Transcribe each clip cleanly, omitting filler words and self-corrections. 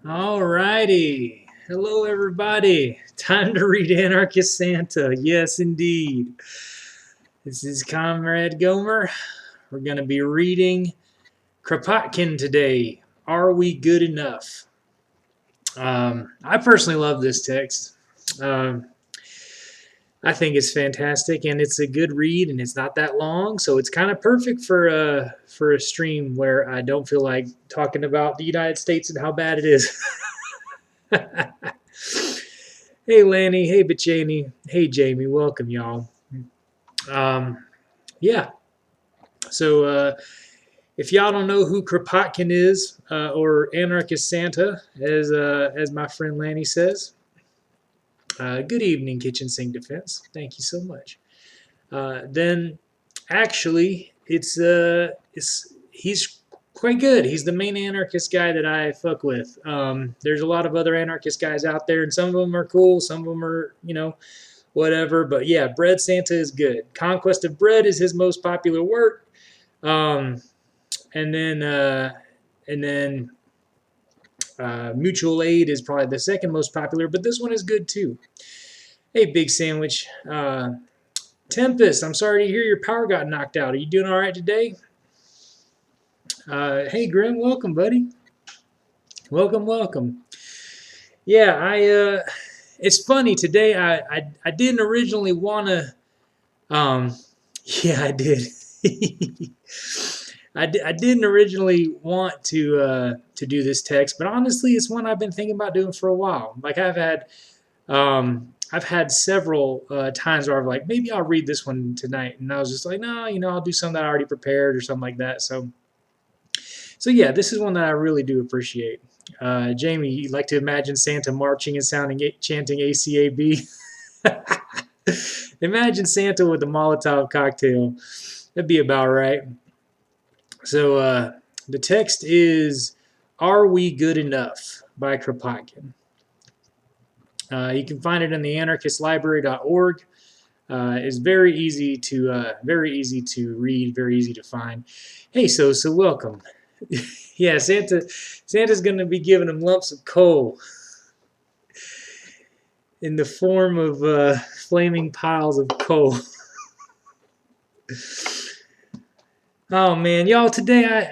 All righty. Hello, everybody. Time to read Anarchist Santa. Yes, indeed. This is Comrade Gomer. We're going to be reading Kropotkin today. Are We Good Enough? I personally love this text. Um, I think it's fantastic, and it's a good read, and it's not that long, so it's kind of perfect for a stream where I don't feel like talking about the United States and how bad it is. Hey Lanny, hey Bachaney, hey Jamie, welcome y'all. Um, yeah, so if y'all don't know who Kropotkin is, or Anarchist Santa, as my friend Lanny says, good evening, Kitchen Sink Defense. Thank you so much. Then actually, it's he's quite good. He's the main anarchist guy that I fuck with. There's a lot of other anarchist guys out there, and some of them are cool, some of them are whatever. But yeah, Bread Santa is good. Conquest of Bread is his most popular work. Um, and then and then Mutual Aid is probably the second most popular, but this one is good too. Hey, Big Sandwich. Tempest, I'm sorry to hear your power got knocked out. Are you doing all right today? Hey, Grim, welcome, buddy. Welcome, welcome. Yeah, it's funny today. I didn't originally want to. Um, yeah, I did. I didn't originally want to do this text, but honestly, it's one I've been thinking about doing for a while. Like I've had several times where I've like maybe I'll read this one tonight, and I was just like, no, I'll do something that I already prepared or something like that. So yeah, this is one that I really do appreciate. Jamie, you like to imagine Santa marching and chanting ACAB? Imagine Santa with a Molotov cocktail. That'd be about right. So the text is "Are We Good Enough" by Kropotkin. You can find it in the anarchistlibrary.org. It's very easy to read, very easy to find. Hey, so welcome. Yeah, Santa's going to be giving him lumps of coal in the form of flaming piles of coal. Oh man, y'all! Today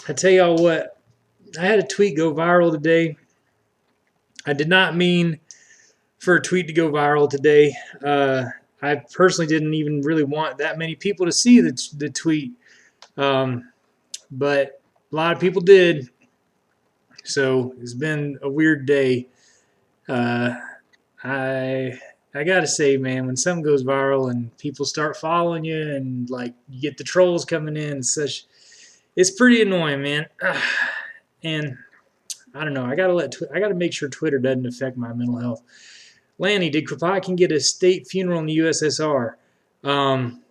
I tell y'all what, I had a tweet go viral today. I did not mean for a tweet to go viral today. I personally didn't even really want that many people to see the tweet, but a lot of people did. So it's been a weird day. Uh, I I gotta say, man, when something goes viral and people start following you and like you get the trolls coming in and such, it's pretty annoying, man. And I don't know. I gotta make sure Twitter doesn't affect my mental health. Lanny, did Kropotkin get a state funeral in the USSR? Um,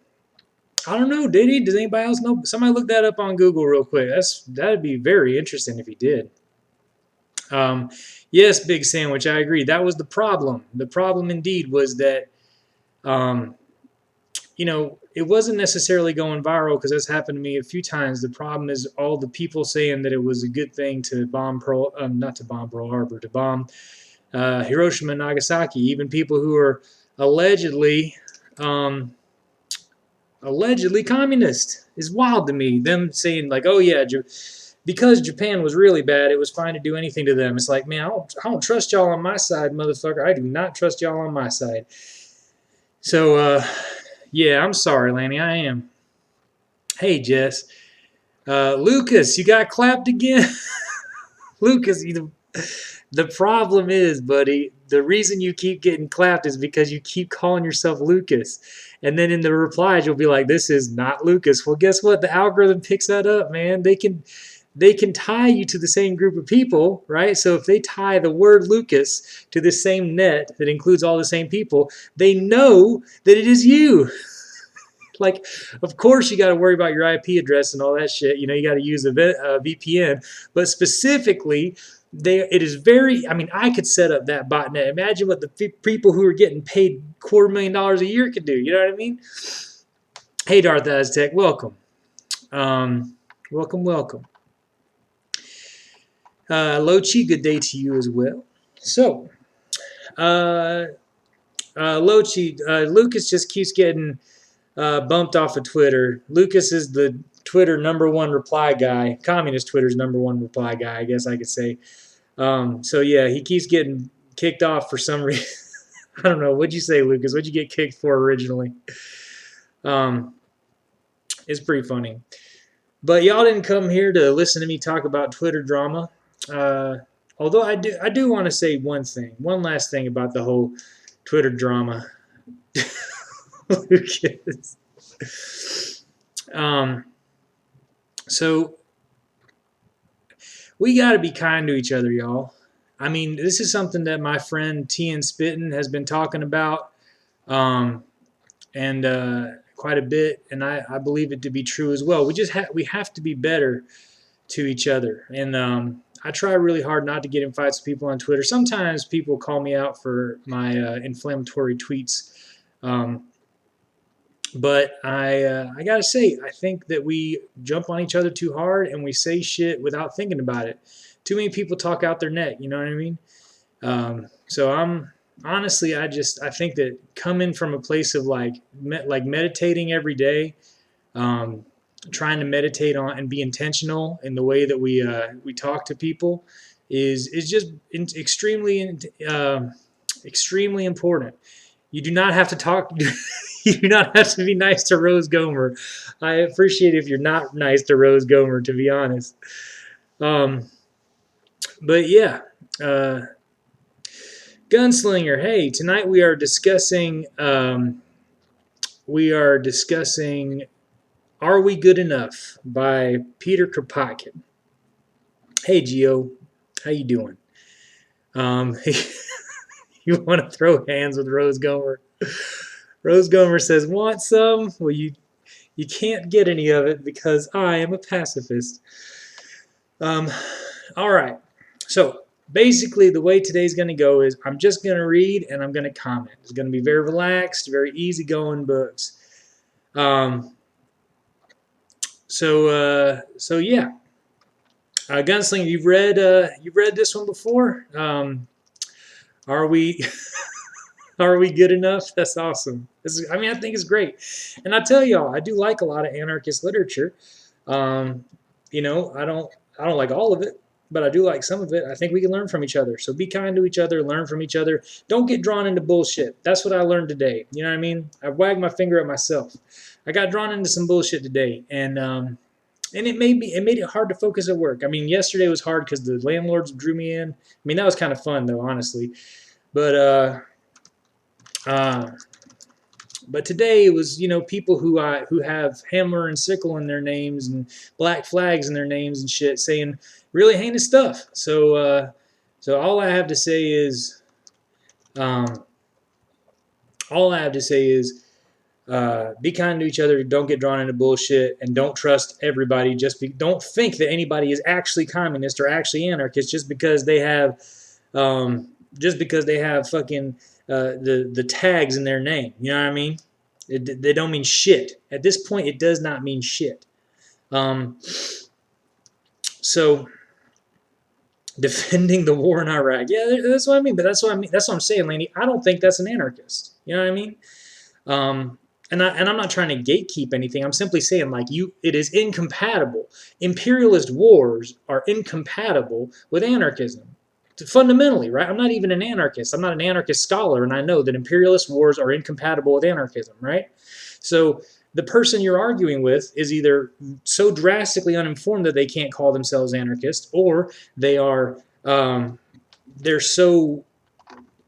I don't know. Did he? Does anybody else know? Somebody look that up on Google real quick. That'd be very interesting if he did. Um, yes, Big Sandwich. I agree. That was the problem. The problem indeed was that um, it wasn't necessarily going viral because that's happened to me a few times. The problem is all the people saying that it was a good thing to not to bomb Pearl Harbor, to bomb Hiroshima and Nagasaki. Even people who are allegedly, um, allegedly communist is wild to me. Them saying like, oh yeah, because Japan was really bad, it was fine to do anything to them. It's like, man, I don't trust y'all on my side, motherfucker. I do not trust y'all on my side. So, yeah, I'm sorry, Lanny. I am. Hey, Jess. Lucas, you got clapped again? Lucas, the problem is, buddy, the reason you keep getting clapped is because you keep calling yourself Lucas. And then in the replies, you'll be like, this is not Lucas. Well, guess what? The algorithm picks that up, man. They can tie you to the same group of people, right? So if they tie the word Lucas to the same net that includes all the same people, they know that it is you. Like, of course, you got to worry about your IP address and all that shit. You got to use a VPN, but specifically, it is very. I mean, I could set up that botnet. Imagine what the people who are getting paid $250,000 a year could do. You know what I mean? Hey, Darth Aztec, welcome. Welcome, welcome. Lochi, good day to you as well. So, uh, Lochi, Lucas just keeps getting bumped off of Twitter. Lucas is the Twitter #1 reply guy, communist Twitter's #1 reply guy, I guess I could say. So yeah, he keeps getting kicked off for some reason. I don't know. What'd you say, Lucas? What'd you get kicked for originally? Um, it's pretty funny. But y'all didn't come here to listen to me talk about Twitter drama. Uh, although I do want to say one last thing about the whole Twitter drama. Lucas. Um, so we got to be kind to each other, y'all. I mean, this is something that my friend Tien Spitten has been talking about, um, and quite a bit, and I believe it to be true as well. We have to be better to each other, and I try really hard not to get in fights with people on Twitter. Sometimes people call me out for my inflammatory tweets. But I gotta say, I think that we jump on each other too hard and we say shit without thinking about it. Too many people talk out their neck. You know what I mean? So I'm honestly, I think that coming from a place of like meditating every day, um, trying to meditate on and be intentional in the way that we talk to people is just extremely important. You do not have to talk. You do not have to be nice to Rose Gomer. I appreciate if you're not nice to Rose Gomer, to be honest. Um, but yeah, uh, Gunslinger. Hey, tonight we are discussing "Are We Good Enough" by Peter Kropotkin. Hey, Gio, how you doing? Um, you want to throw hands with Rose Gomer? Rose Gomer says, "Want some?" Well, you can't get any of it because I am a pacifist. Um, all right. So basically, the way today's going to go is I'm just going to read and I'm going to comment. It's going to be very relaxed, very easygoing books. So yeah, Gunslinger, you've read this one before. Are we are we good enough? That's awesome. I mean, I think it's great, and I tell y'all, I do like a lot of anarchist literature. Um, I don't like all of it, but I do like some of it. I think we can learn from each other. So be kind to each other, learn from each other. Don't get drawn into bullshit. That's what I learned today. You know what I mean? I wagged my finger at myself. I got drawn into some bullshit today, and it made it hard to focus at work. I mean, yesterday was hard because the landlords drew me in. I mean, that was kind of fun though, honestly. But uh, but today it was, people who have hammer and sickle in their names and black flags in their names and shit, saying really heinous stuff. So um, all I have to say is, be kind to each other. Don't get drawn into bullshit, and don't trust everybody. Don't think that anybody is actually communist or actually anarchist just because they have fucking the tags in their name. You know what I mean? They don't mean shit. At this point, it does not mean shit. Um, so defending the war in Iraq, yeah, that's what I mean. But that's what I mean. That's what I'm saying, Laney. I don't think that's an anarchist. You know what I mean? And I'm not trying to gatekeep anything. I'm simply saying, like, it is incompatible. Imperialist wars are incompatible with anarchism. Fundamentally, right? I'm not even an anarchist. I'm not an anarchist scholar, and I know that imperialist wars are incompatible with anarchism, right? So the person you're arguing with is either so drastically uninformed that they can't call themselves anarchist, or they are they're so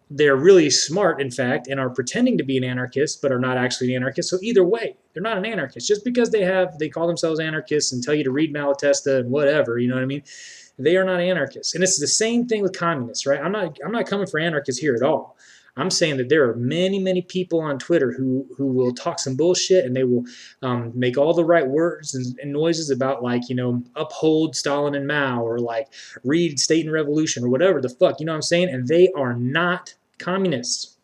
they're really smart, in fact, and are pretending to be an anarchist, but are not actually an anarchist. So either way, they're not an anarchist. Just because they call themselves anarchists and tell you to read Malatesta and whatever, you know what I mean? They are not anarchists. And it's the same thing with communists, right? I'm not coming for anarchists here at all. I'm saying that there are many, many people on Twitter who will talk some bullshit, and they will make all the right words and noises about, like, uphold Stalin and Mao, or like read State and Revolution, or whatever the fuck, you know what I'm saying? And they are not communists,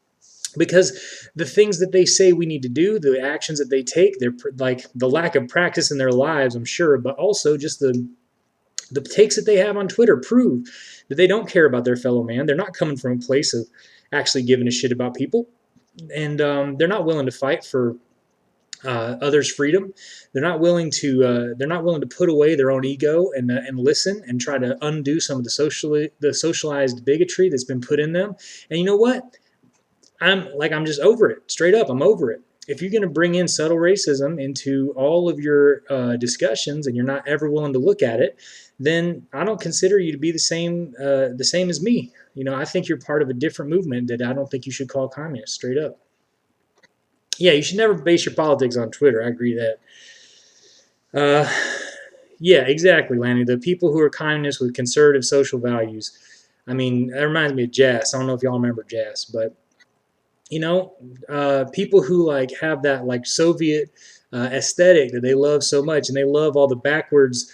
because the things that they say we need to do, the actions that they take, they're like the lack of practice in their lives, I'm sure, but also just The takes that they have on Twitter prove that they don't care about their fellow man. They're not coming from a place of actually giving a shit about people, and they're not willing to fight for others' freedom. They're not willing to put away their own ego and listen and try to undo some of the socialized bigotry that's been put in them. And you know what? I'm just over it. Straight up, I'm over it. If you're going to bring in subtle racism into all of your discussions and you're not ever willing to look at it, then I don't consider you to be the same as me. I think you're part of a different movement that I don't think you should call communist. Straight up. Yeah, you should never base your politics on Twitter. I agree that. Uh, yeah, exactly, Lanny. The people who are communists with conservative social values. I mean, that reminds me of Jazz. I don't know if y'all remember Jazz, but people who have that Soviet aesthetic that they love so much, and they love all the backwards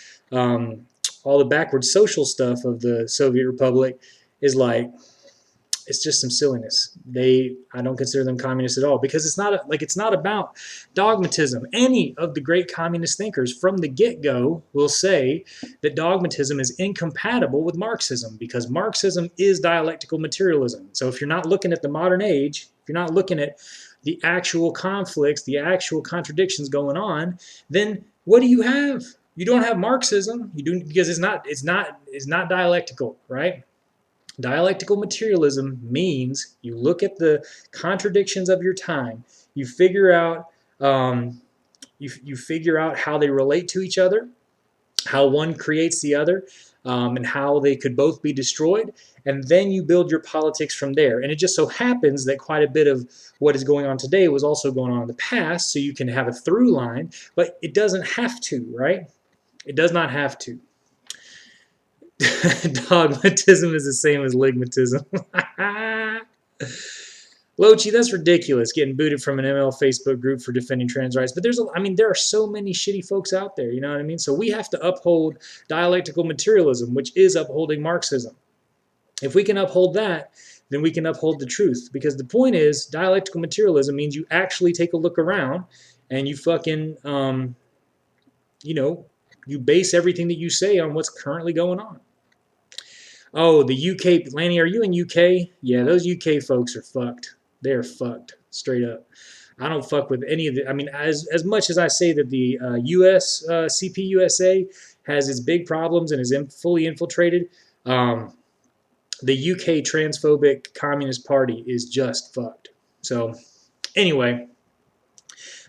social stuff of the Soviet Republic, is it's just some silliness. I don't consider them communists at all, because it's not about dogmatism. Any of the great communist thinkers from the get-go will say that dogmatism is incompatible with Marxism, because Marxism is dialectical materialism. So if you're not looking at the modern age, if you're not looking at the actual conflicts, the actual contradictions going on, then what do you have? You don't have Marxism. You do, because it's not dialectical, right? Dialectical materialism means you look at the contradictions of your time, you figure out you figure out how they relate to each other, how one creates the other, and how they could both be destroyed, and then you build your politics from there. And it just so happens that quite a bit of what is going on today was also going on in the past, so you can have a through line, but it doesn't have to, right? It does not have to. Dogmatism is the same as ligmatism. Lochi, that's ridiculous, getting booted from an ML Facebook group for defending trans rights. But there are so many shitty folks out there, you know what I mean? So we have to uphold dialectical materialism, which is upholding Marxism. If we can uphold that, then we can uphold the truth. Because the point is, dialectical materialism means you actually take a look around and you fucking, you base everything that you say on what's currently going on. Oh, the UK. Lanny, are you in UK? Yeah, those UK folks are fucked. They're fucked, straight up. I don't fuck with any of the. I mean, as much as I say that the US CPUSA has its big problems and is fully infiltrated, the UK transphobic Communist Party is just fucked. So, anyway,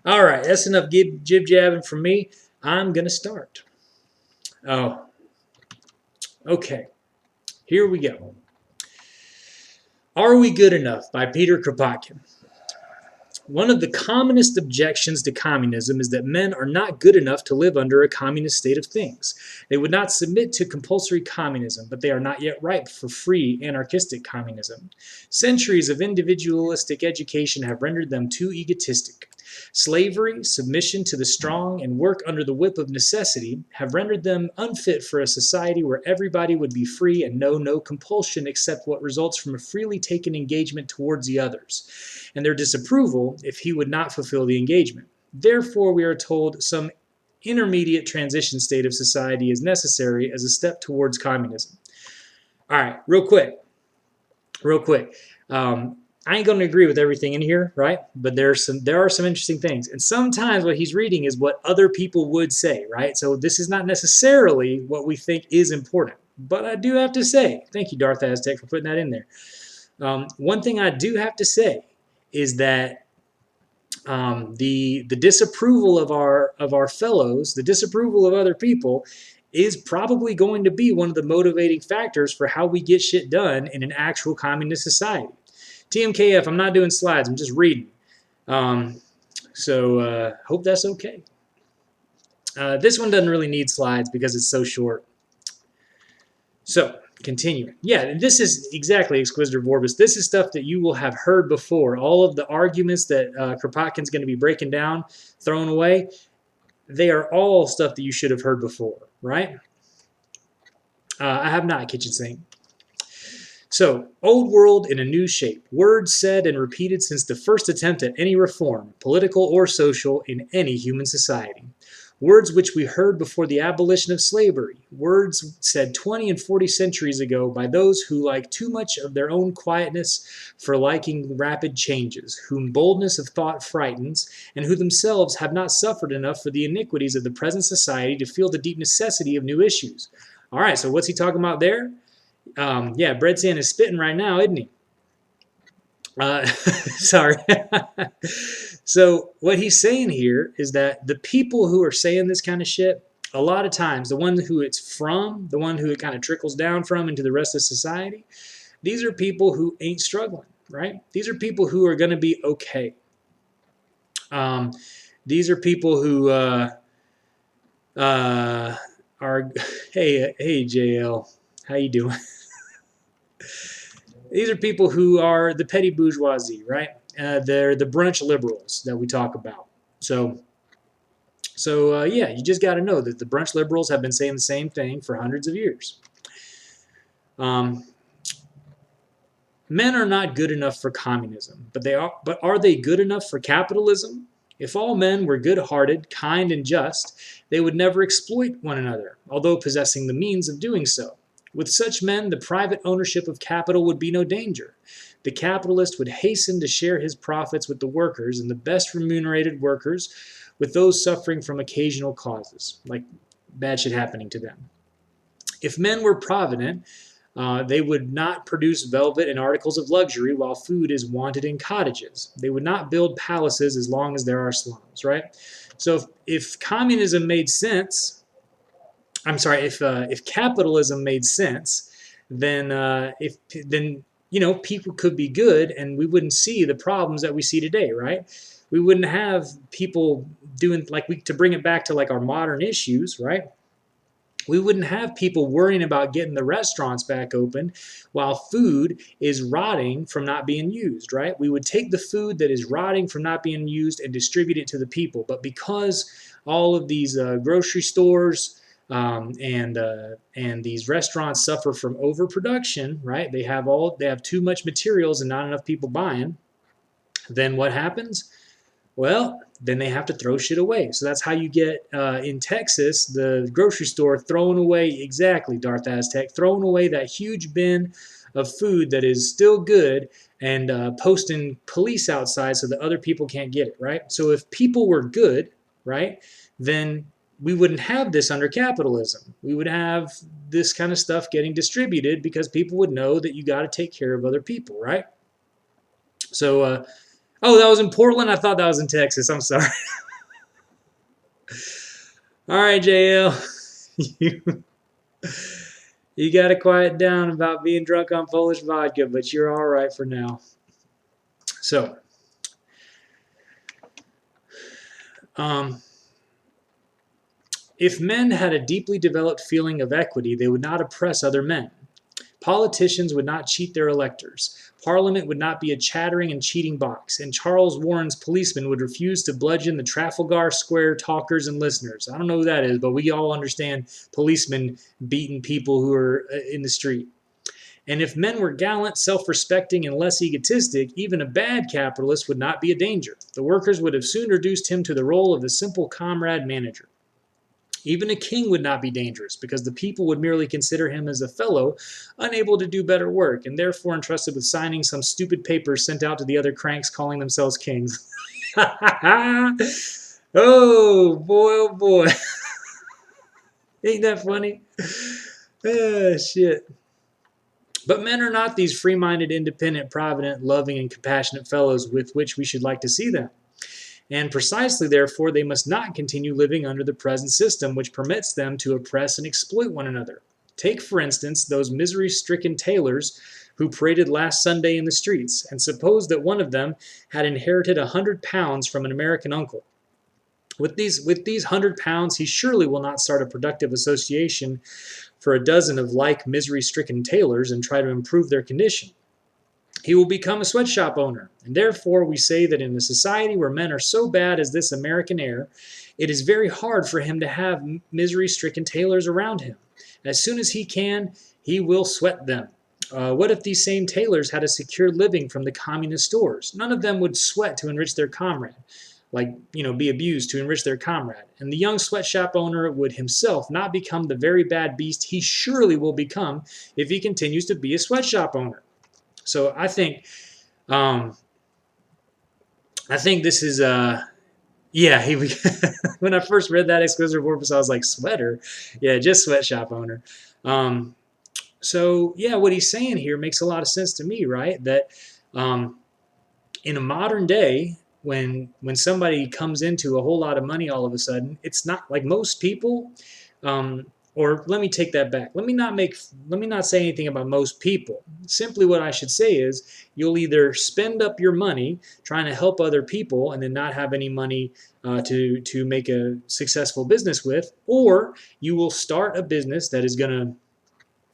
all right, that's enough jib jabbing from me. I'm gonna start. Oh, okay. Here we go. Are We Good Enough by Peter Kropotkin. One of the commonest objections to communism is that men are not good enough to live under a communist state of things. They would not submit to compulsory communism, but they are not yet ripe for free anarchistic communism. Centuries of individualistic education have rendered them too egotistic. Slavery, submission to the strong, and work under the whip of necessity have rendered them unfit for a society where everybody would be free and know no compulsion except what results from a freely taken engagement towards the others, and their disapproval if he would not fulfill the engagement. Therefore, we are told some intermediate transition state of society is necessary as a step towards communism. All right, real quick. I ain't going to agree with everything in here, right? But there are some interesting things. And sometimes what he's reading is what other people would say, right? So this is not necessarily what we think is important. But I do have to say, thank you, Darth Aztec, for putting that in there. One thing I do have to say is that the disapproval of our fellows, the disapproval of other people, is probably going to be one of the motivating factors for how we get shit done in an actual communist society. TMKF, I'm not doing slides, I'm just reading. So hope that's okay. This one doesn't really need slides because it's so short. So, continuing. Yeah, this is exactly Exquisitor Vorbis. This is stuff that you will have heard before. All of the arguments that Kropotkin's going to be breaking down, thrown away, they are all stuff that you should have heard before, right? I have not, kitchen sink. So, old world in a new shape. Words said and repeated since the first attempt at any reform, political or social, in any human society. Words which we heard before the abolition of slavery, words said 20 and 40 centuries ago by those who like too much of their own quietness for liking rapid changes, whom boldness of thought frightens, and who themselves have not suffered enough for the iniquities of the present society to feel the deep necessity of new issues. All right, so what's he talking about there? Yeah, Bread Sand is spitting right now, isn't he? Sorry. So what he's saying here is that the people who are saying this kind of shit, a lot of times, the one who it's from, the one who it kind of trickles down from into the rest of society, these are people who ain't struggling, right? These are people who are going to be okay. These are people who are, hey, JL, how you doing? These are people who are the petty bourgeoisie, right? They're the brunch liberals that we talk about. So yeah, you just got to know that the brunch liberals have been saying the same thing for hundreds of years. Men are not good enough for communism, but are they good enough for capitalism? If all men were good-hearted, kind, and just, they would never exploit one another, although possessing the means of doing so. With such men, the private ownership of capital would be no danger. The capitalist would hasten to share his profits with the workers, and the best remunerated workers with those suffering from occasional causes, like bad shit happening to them. If men were provident, they would not produce velvet and articles of luxury while food is wanted in cottages. They would not build palaces as long as there are slums, right? So if communism made sense, if capitalism made sense, then people could be good, and we wouldn't see the problems that we see today, right? We wouldn't have people doing to bring it back to like our modern issues, right? We wouldn't have people worrying about getting the restaurants back open while food is rotting from not being used, right? We would take the food that is rotting from not being used and distribute it to the people. But because all of these grocery stores and these restaurants suffer from overproduction, right? They have too much materials and not enough people buying. Then what happens? Well, then they have to throw shit away. So that's how you get in Texas, the grocery store throwing away, exactly, Darth Aztec, throwing away that huge bin of food that is still good and posting police outside so that other people can't get it, right? So if people were good, right, then we wouldn't have this under capitalism. We would have this kind of stuff getting distributed because people would know that you got to take care of other people, right? So, oh, that was in Portland? I thought that was in Texas. I'm sorry. All right, JL. You got to quiet down about being drunk on Polish vodka, but you're all right for now. So, if men had a deeply developed feeling of equity, they would not oppress other men. Politicians would not cheat their electors. Parliament would not be a chattering and cheating box, and Charles Warren's policemen would refuse to bludgeon the Trafalgar Square talkers and listeners. I don't know who that is, but we all understand policemen beating people who are in the street. And if men were gallant, self-respecting, and less egotistic, even a bad capitalist would not be a danger. The workers would have soon reduced him to the role of a simple comrade manager. Even a king would not be dangerous, because the people would merely consider him as a fellow unable to do better work, and therefore entrusted with signing some stupid papers sent out to the other cranks calling themselves kings. Oh boy. Ain't that funny? Shit. But men are not these free-minded, independent, provident, loving, and compassionate fellows with which we should like to see them. And precisely therefore, they must not continue living under the present system, which permits them to oppress and exploit one another. Take, for instance, those misery-stricken tailors who paraded last Sunday in the streets, and suppose that one of them had inherited £100 from an American uncle. With these £100, he surely will not start a productive association for a dozen of like misery-stricken tailors and try to improve their condition. He will become a sweatshop owner, and therefore we say that in a society where men are so bad as this American air, it is very hard for him to have misery-stricken tailors around him. As soon as he can, he will sweat them. What if these same tailors had a secure living from the communist stores? None of them would sweat to enrich their comrade. be abused to enrich their comrade. And the young sweatshop owner would himself not become the very bad beast he surely will become if he continues to be a sweatshop owner. So I think this is yeah, when I first read that exclusive purpose, I was like, sweater? Yeah, just sweatshop owner. So yeah, what he's saying here makes a lot of sense to me, right? That in a modern day, when somebody comes into a whole lot of money all of a sudden, it's not like most people. Or let me take that back. Let me not say anything about most people. Simply what I should say is you'll either spend up your money trying to help other people and then not have any money to make a successful business with, or you will start a business that is going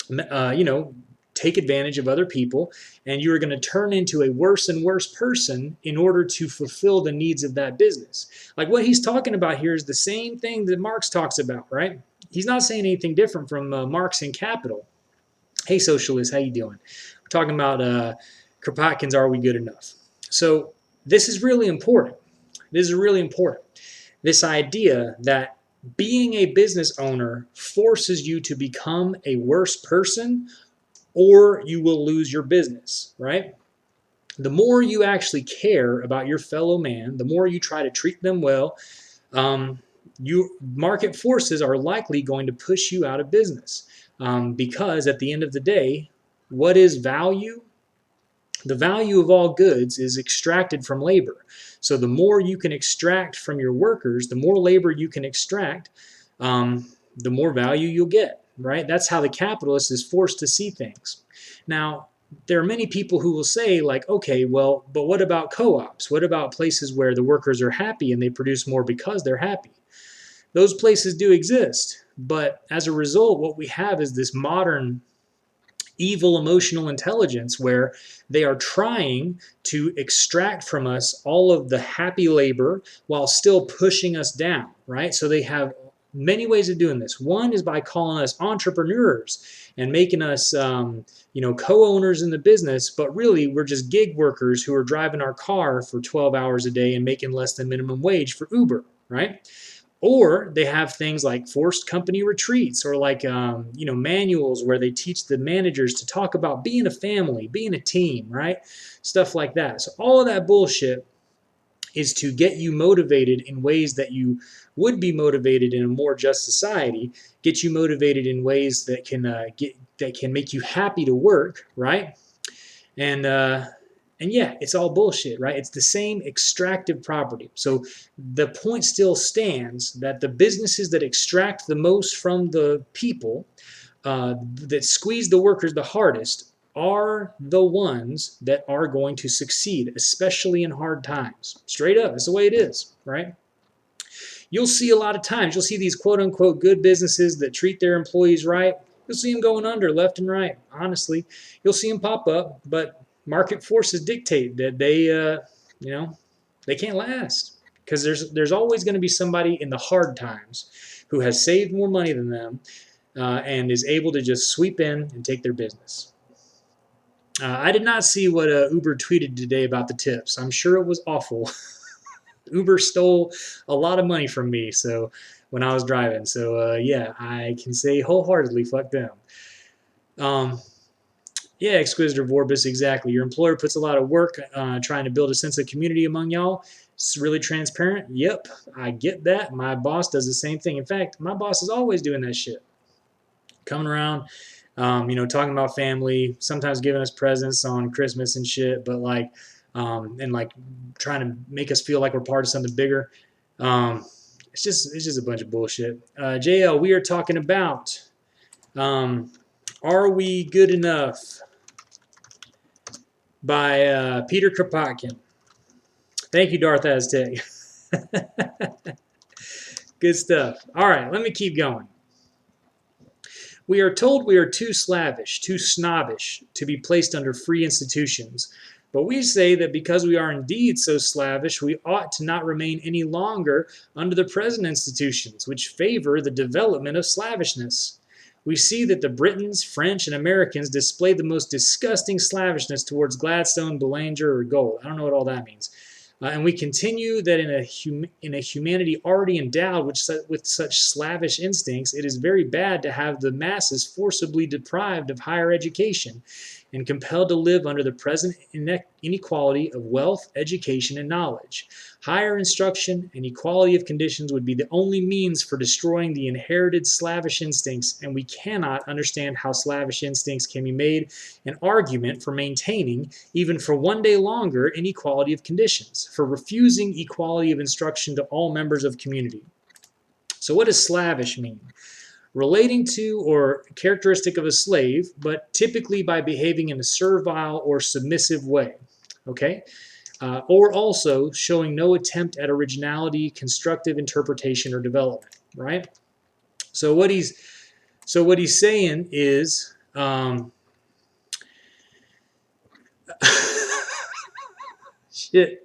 to take advantage of other people, and you're going to turn into a worse and worse person in order to fulfill the needs of that business. Like what he's talking about here is the same thing that Marx talks about, right? He's not saying anything different from Marx in Capital. Hey, socialists, how you doing? We're talking about Kropotkin's Are We Good Enough? So this is really important. This is really important. This idea that being a business owner forces you to become a worse person, or you will lose your business, right? The more you actually care about your fellow man, the more you try to treat them well, market forces are likely going to push you out of business, because at the end of the day, what is value? The value of all goods is extracted from labor. So the more you can extract from your workers, the more labor you can extract, the more value you'll get, right? That's how the capitalist is forced to see things. Now, there are many people who will say, like, okay, well, but what about co-ops? What about places where the workers are happy and they produce more because they're happy? Those places do exist. But as a result, what we have is this modern evil emotional intelligence where they are trying to extract from us all of the happy labor while still pushing us down, right? So they have many ways of doing this. One is by calling us entrepreneurs and making us co-owners in the business, but really we're just gig workers who are driving our car for 12 hours a day and making less than minimum wage for Uber, right? Or they have things like forced company retreats, or like manuals where they teach the managers to talk about being a family, being a team, right? Stuff like that. So all of that bullshit is to get you motivated in ways that you would be motivated in a more just society, get you motivated in ways that can make you happy to work, right? And yeah, it's all bullshit, right? It's the same extractive property. So the point still stands that the businesses that extract the most from the people, that squeeze the workers the hardest, are the ones that are going to succeed, especially in hard times. Straight up, that's the way it is, right? You'll see a lot of times, you'll see these quote unquote good businesses that treat their employees right. You'll see them going under left and right. Honestly, you'll see them pop up, but market forces dictate that they can't last, because there's always going to be somebody in the hard times who has saved more money than them, and is able to just sweep in and take their business. I did not see what Uber tweeted today about the tips. I'm sure it was awful. Uber stole a lot of money from me, so when I was driving. So yeah, I can say wholeheartedly, fuck them. Yeah, Exquisitor Vorbis, exactly. Your employer puts a lot of work trying to build a sense of community among y'all. It's really transparent. Yep, I get that. My boss does the same thing. In fact, my boss is always doing that shit. Coming around, talking about family, sometimes giving us presents on Christmas and shit, but and like trying to make us feel like we're part of something bigger. It's just a bunch of bullshit. JL, we are talking about Are We Good Enough by Peter Kropotkin. Thank you, Darth Aztec. Good stuff. All right, let me keep going. We are told we are too slavish, too snobbish to be placed under free institutions. But we say that because we are indeed so slavish, we ought to not remain any longer under the present institutions, which favor the development of slavishness. We see that the Britons, French, and Americans display the most disgusting slavishness towards Gladstone, Belanger, or gold. I don't know what all that means. And we continue that in a humanity already endowed with such slavish instincts, it is very bad to have the masses forcibly deprived of higher education and compelled to live under the present inequality of wealth, education, and knowledge. Higher instruction and equality of conditions would be the only means for destroying the inherited slavish instincts, and we cannot understand how slavish instincts can be made an argument for maintaining, even for one day longer, inequality of conditions, for refusing equality of instruction to all members of community. So what does slavish mean? Relating to or characteristic of a slave, but typically by behaving in a servile or submissive way. Okay? Or also showing no attempt at originality, constructive interpretation, or development. Right? So what he's saying is, shit.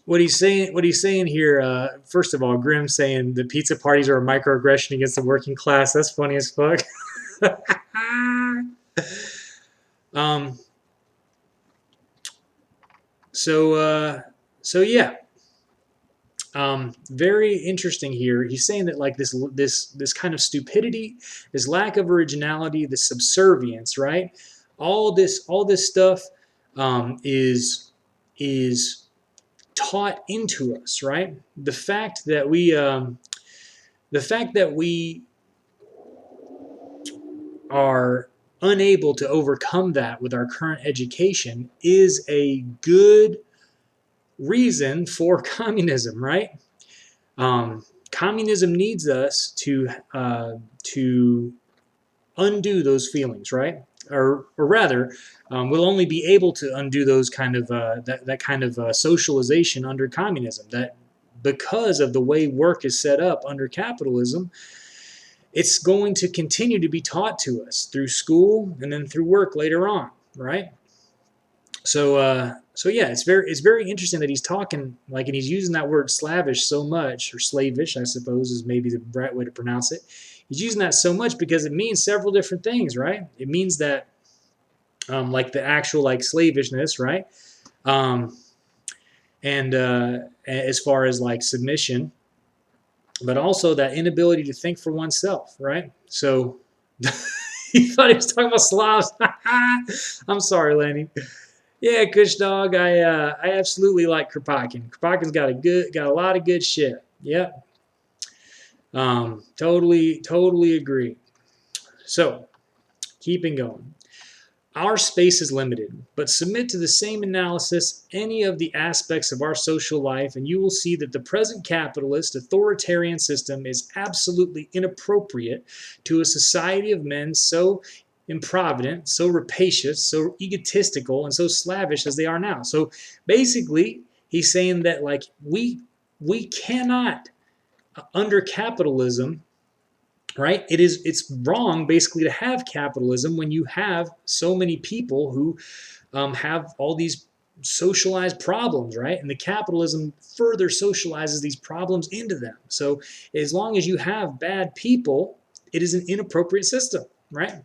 What he's saying here. First of all, Grimm saying the pizza parties are a microaggression against the working class. That's funny as fuck. um. So yeah. Very interesting here. He's saying that like this kind of stupidity, this lack of originality, this subservience, right? All this stuff is taught into us, right? The fact that we are unable to overcome that with our current education is a good reason for communism, right? Communism needs us to undo those feelings, right? Or rather, we'll only be able to undo those kind of that kind of socialization under communism. That because of the way work is set up under capitalism, it's going to continue to be taught to us through school and then through work later on, right? So yeah, it's very interesting that he's talking like, and he's using that word slavish so much, or slavish, I suppose, is maybe the right way to pronounce it. He's using that so much because it means several different things, right? It means that, like the actual like slavishness, right? Um, and as far as like submission, but also that inability to think for oneself, right? So he thought he was talking about Slavs. I'm sorry, Lenny. Yeah, Kush Dog. I absolutely like Kropotkin. Kropotkin's got a lot of good shit. Yep. Totally agree. So, keeping going. Our space is limited, but submit to the same analysis any of the aspects of our social life, and you will see that the present capitalist authoritarian system is absolutely inappropriate to a society of men so improvident, so rapacious, so egotistical, and so slavish as they are now. So basically, he's saying that like we cannot under capitalism, right? It's wrong basically to have capitalism when you have so many people who have all these socialized problems, right? And the capitalism further socializes these problems into them. So as long as you have bad people, it is an inappropriate system, right?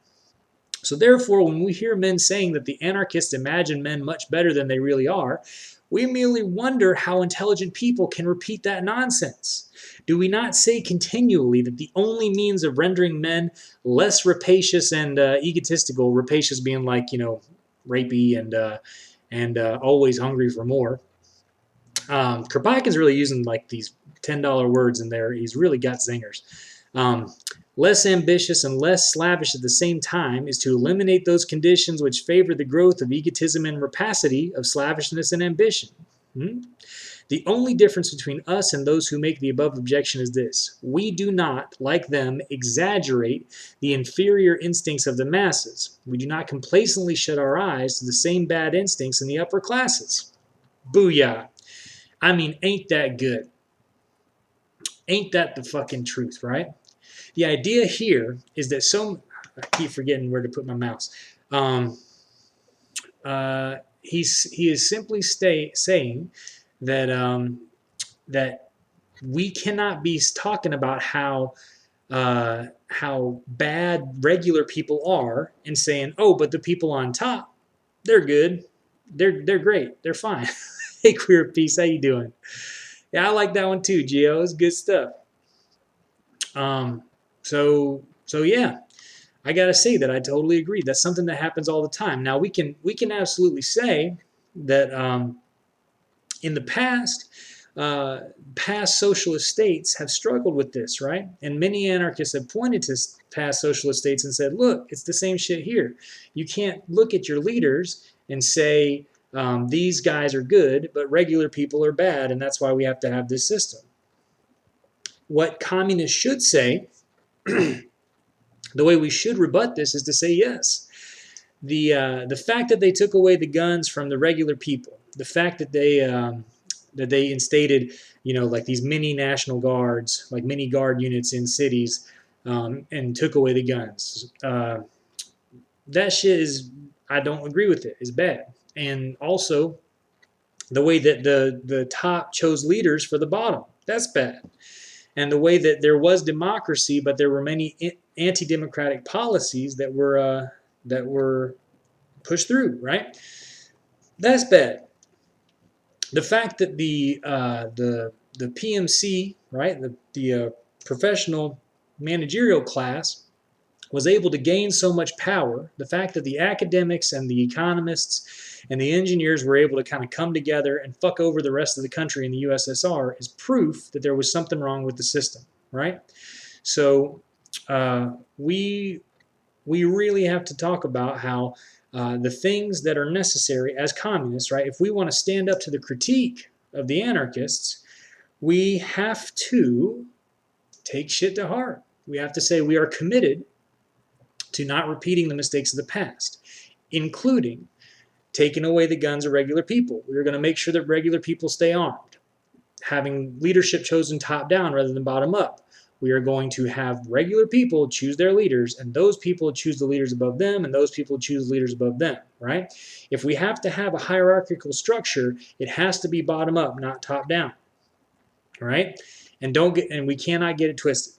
So therefore, when we hear men saying that the anarchists imagine men much better than they really are, we merely wonder how intelligent people can repeat that nonsense. Do we not say continually that the only means of rendering men less rapacious and egotistical, rapacious being like, rapey and always hungry for more? Kropotkin's really using like these $10 words in there. He's really got zingers. Less ambitious and less slavish at the same time is to eliminate those conditions which favor the growth of egotism and rapacity, of slavishness and ambition. The only difference between us and those who make the above objection is this: we do not, like them, exaggerate the inferior instincts of the masses. We do not complacently shut our eyes to the same bad instincts in the upper classes. Booyah. I mean, ain't that good? Ain't that the fucking truth, right? The idea here is that I keep forgetting where to put my mouse. He is simply saying that that we cannot be talking about how bad regular people are and saying, oh, but the people on top, they're good. they're great. They're fine. Hey, Queer Peace, how you doing? Yeah, I like that one too, Gio. It's good stuff. Um, so yeah, I gotta say that I totally agree. That's something that happens all the time. Now we can absolutely say that in the past, uh, past socialist states have struggled with this, right? And many anarchists have pointed to past socialist states and said, look, it's the same shit here. You can't look at your leaders and say, these guys are good, but regular people are bad, and that's why we have to have this system. What communists should say, the way we should rebut this is to say yes. The fact that they took away the guns from the regular people, the fact that they instated, like these mini national guards, like mini guard units in cities, and took away the guns. That shit is, I don't agree with it. It's bad. And also, the way that the top chose leaders for the bottom, that's bad. And the way that there was democracy, but there were many anti-democratic policies that were pushed through, right? That's bad. The fact that the PMC, right, the professional managerial class, was able to gain so much power, the fact that the academics and the economists and the engineers were able to kind of come together and fuck over the rest of the country in the USSR is proof that there was something wrong with the system, right? So we really have to talk about how the things that are necessary as communists, right? If we want to stand up to the critique of the anarchists, we have to take shit to heart. We have to say we are committed to not repeating the mistakes of the past, including taking away the guns of regular people. We're going to make sure that regular people stay armed, having leadership chosen top down rather than bottom up. We are going to have regular people choose their leaders, and those people choose the leaders above them, and those people choose leaders above them, right? If we have to have a hierarchical structure, it has to be bottom up, not top down, right? And we cannot get it twisted.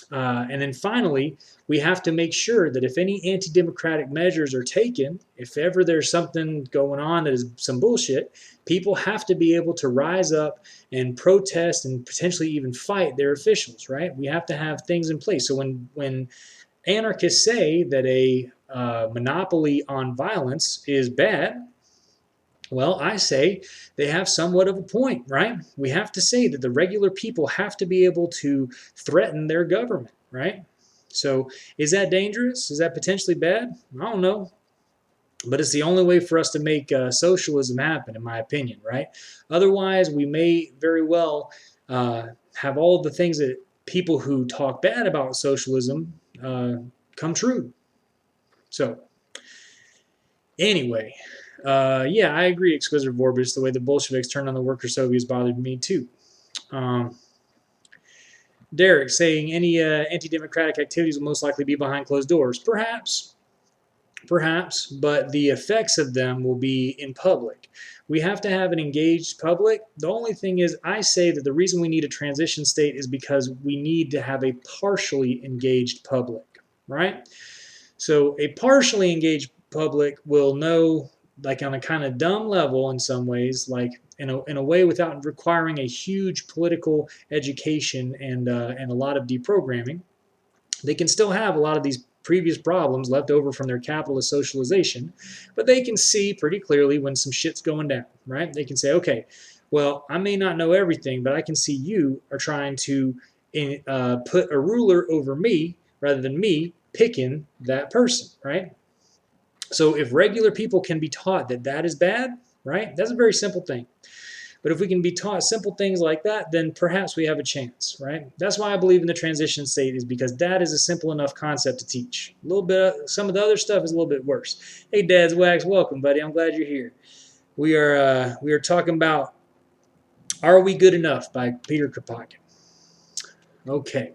And then finally, we have to make sure that if any anti-democratic measures are taken, if ever there's something going on that is some bullshit, people have to be able to rise up and protest and potentially even fight their officials, right? We have to have things in place. So when anarchists say that a monopoly on violence is bad, well, I say they have somewhat of a point, right? We have to say that the regular people have to be able to threaten their government, right? So is that dangerous? Is that potentially bad? I don't know. But it's the only way for us to make socialism happen, in my opinion, right? Otherwise, we may very well have all the things that people who talk bad about socialism come true. So, anyway, yeah, I agree, Exquisite Vorbis. The way the Bolsheviks turned on the worker Soviets bothered me too. Derek saying any anti-democratic activities will most likely be behind closed doors. Perhaps, but the effects of them will be in public. We have to have an engaged public. The only thing is, I say that the reason we need a transition state is because we need to have a partially engaged public, right? So a partially engaged public will know, like on a kind of dumb level in some ways, like in a way without requiring a huge political education and a lot of deprogramming. They can still have a lot of these previous problems left over from their capitalist socialization, but they can see pretty clearly when some shit's going down, right? They can say, okay, well, I may not know everything, but I can see you are trying to put a ruler over me rather than me picking that person, right? So if regular people can be taught that that is bad, right? That's a very simple thing. But if we can be taught simple things like that, then perhaps we have a chance, right? That's why I believe in the transition state, is because that is a simple enough concept to teach. A little bit of, some of the other stuff is a little bit worse. Hey, Dad's Wax, welcome, buddy. I'm glad you're here. We are talking about "Are We Good Enough" by Peter Kropotkin. Okay.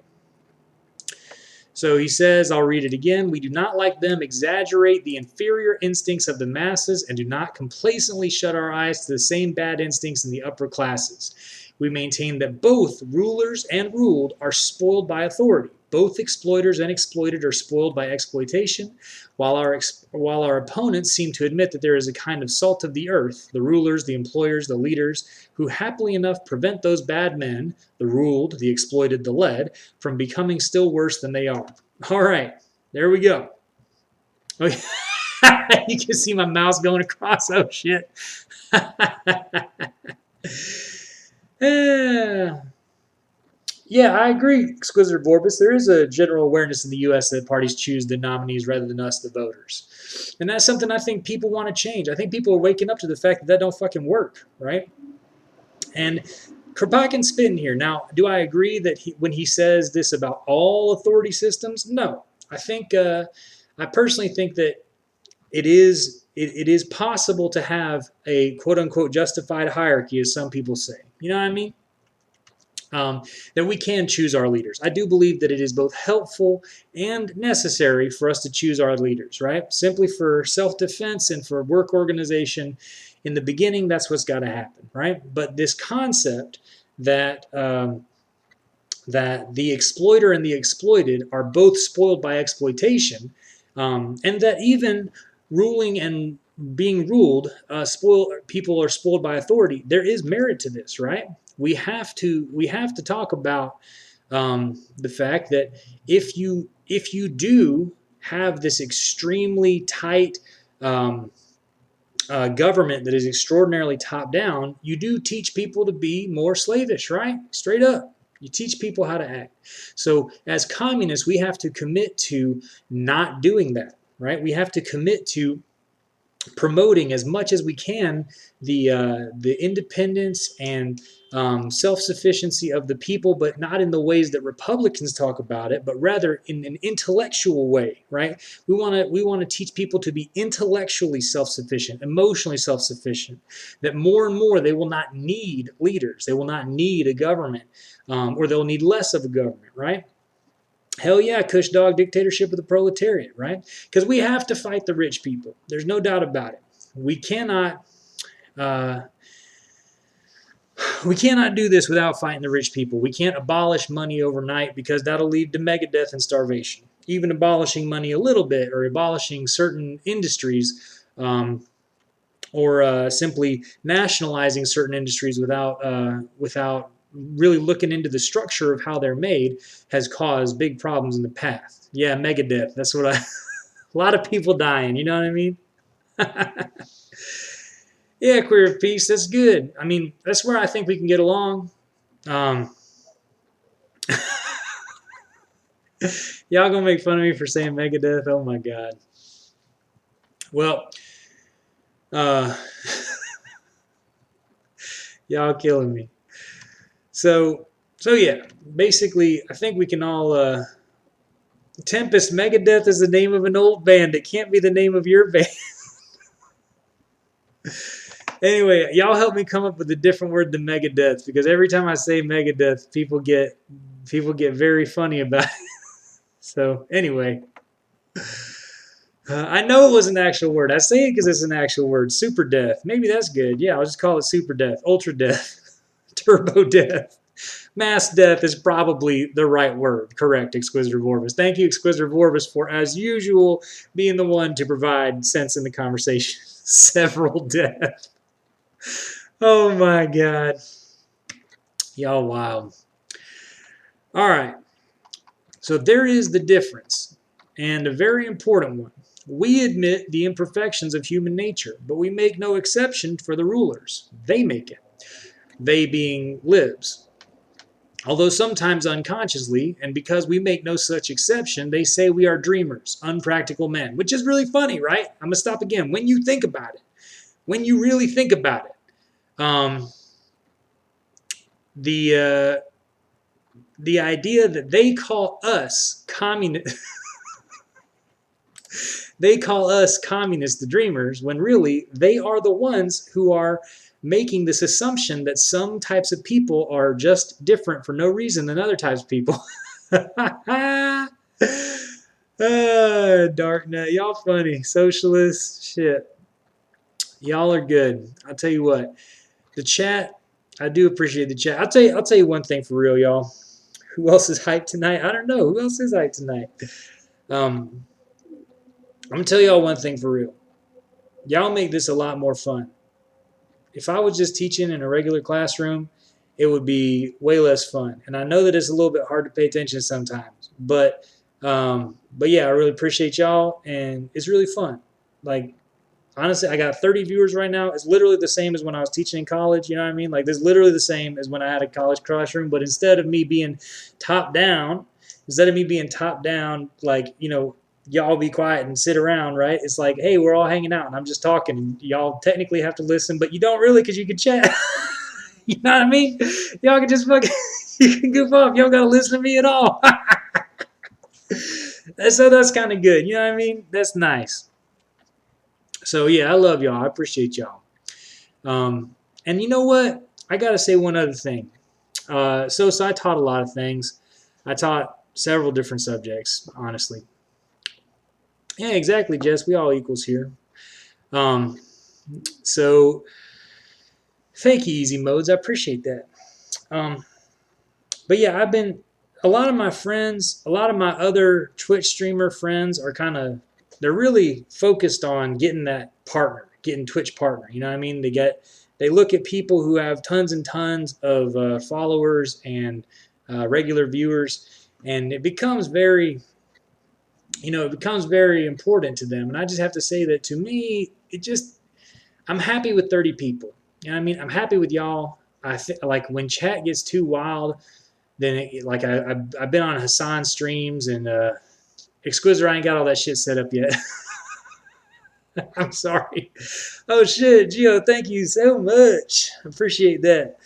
So he says, I'll read it again. We do not, like them, exaggerate the inferior instincts of the masses and do not complacently shut our eyes to the same bad instincts in the upper classes. We maintain that both rulers and ruled are spoiled by authority. Both exploiters and exploited are spoiled by exploitation, while our opponents seem to admit that there is a kind of salt of the earth, the rulers, the employers, the leaders, who happily enough prevent those bad men, the ruled, the exploited, the led, from becoming still worse than they are. All right, there we go. Okay. You can see my mouse going across. Oh, shit. Yeah, I agree, Exquisitor Vorbis. There is a general awareness in the U.S. that parties choose the nominees rather than us, the voters. And that's something I think people want to change. I think people are waking up to the fact that that don't fucking work, right? And Kropotkin's spitting here. Now, do I agree that when he says this about all authority systems? No. I personally think that it is possible to have a quote-unquote justified hierarchy, as some people say. You know what I mean? That we can choose our leaders. I do believe that it is both helpful and necessary for us to choose our leaders, right? Simply for self-defense and for work organization. In the beginning, that's what's got to happen, right? But this concept that that the exploiter and the exploited are both spoiled by exploitation, and that even ruling and being ruled, people are spoiled by authority. There is merit to this, right? We have to talk about the fact that if you do have this extremely tight government that is extraordinarily top down, you do teach people to be more slavish, right? Straight up. You teach people how to act. So as communists, we have to commit to not doing that, right? We have to commit to promoting as much as we can the independence and self-sufficiency of the people, but not in the ways that Republicans talk about it, but rather in an intellectual way, right? We want to teach people to be intellectually self-sufficient, emotionally self-sufficient, that more and more they will not need leaders, they will not need a government, or they'll need less of a government, right? Hell yeah, Kush dog dictatorship of the proletariat, right? Because we have to fight the rich people. There's no doubt about it. We cannot do this without fighting the rich people. We can't abolish money overnight because that'll lead to megadeath and starvation. Even abolishing money a little bit or abolishing certain industries, or simply nationalizing certain industries without really looking into the structure of how they're made has caused big problems in the past. Yeah, megadeath. That's what a lot of people dying. You know what I mean? Yeah, queer of peace. That's good. I mean, that's where I think we can get along. Um, y'all gonna make fun of me for saying megadeath? Oh my god. Well, uh, y'all killing me. So yeah, basically, I think we can all. Tempest Megadeth is the name of an old band. It can't be the name of your band. Anyway, y'all help me come up with a different word than Megadeth, because every time I say Megadeth, people get very funny about it. So anyway, I know it was an actual word. I say it because it's an actual word. Super death. Maybe that's good. Yeah, I'll just call it super death, ultra death, turbo death. Mass death is probably the right word. Correct, Exquisitor Vorbis. Thank you, Exquisitor Vorbis, for, as usual, being the one to provide sense in the conversation. Several deaths. Oh my God. Y'all wild. All right. So there is the difference, and a very important one. We admit the imperfections of human nature, but we make no exception for the rulers. They make it. They being libs. Although sometimes unconsciously, and because we make no such exception, they say we are dreamers, unpractical men, which is really funny, right? I'm going to stop again. When you think about it, when you really think about it, the idea that they call us communist, they call us communists the dreamers, when really they are the ones who are making this assumption that some types of people are just different for no reason than other types of people. Darknet, y'all funny. Socialists, shit. Y'all are good. I'll tell you what. The chat, I do appreciate the chat. I'll tell you one thing for real, y'all. Who else is hyped tonight? I don't know. Who else is hyped tonight? I'm gonna tell y'all one thing for real. Y'all make this a lot more fun. If I was just teaching in a regular classroom, it would be way less fun. And I know that it's a little bit hard to pay attention sometimes, but yeah, I really appreciate y'all, and it's really fun. Like, honestly, I got 30 viewers right now. It's literally the same as when I was teaching in college. You know what I mean? Like, this is literally the same as when I had a college classroom. But top down, instead of me being top down, like, y'all be quiet and sit around, right? It's like, hey, we're all hanging out and I'm just talking. Y'all technically have to listen, but you don't really because you can chat. You know what I mean? Y'all can just fucking, you can goof off. You don't got to listen to me at all. So that's kind of good. You know what I mean? That's nice. So yeah, I love y'all. I appreciate y'all. And you know what? I got to say one other thing. So I taught a lot of things. I taught several different subjects, honestly. Yeah, exactly, Jess. We all equals here. Um, so thank you, Easy Modes. I appreciate that. Um, but yeah, a lot of my friends, a lot of my other Twitch streamer friends are they're really focused on getting that partner, getting Twitch partner. You know what I mean? They look at people who have tons and tons of followers and regular viewers, and it becomes very important to them. And I just have to say that to me, I'm happy with 30 people. You know what I mean? I'm happy with y'all. Like when chat gets too wild, then I've been on Hassan streams and Exquisite. I ain't got all that shit set up yet. I'm sorry. Oh shit, Gio, thank you so much. I appreciate that.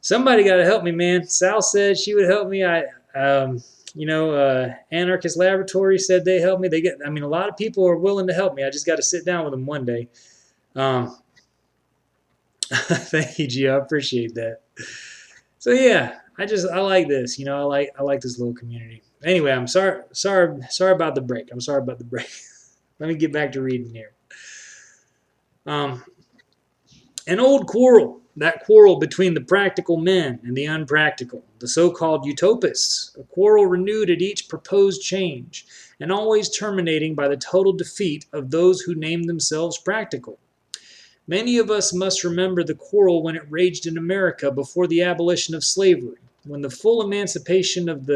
Somebody got to help me, man. Sal said she would help me. Anarchist Laboratory said they help me. A lot of people are willing to help me. I just got to sit down with them one day. Thank you, Gio. I appreciate that. So yeah, I like this. I like this little community. Anyway, I'm sorry about the break. I'm sorry about the break. Let me get back to reading here. An old quarrel, that quarrel between the practical men and the unpractical, the so-called utopists, a quarrel renewed at each proposed change, and always terminating by the total defeat of those who named themselves practical. Many of us must remember the quarrel when it raged in America before the abolition of slavery, when the full emancipation of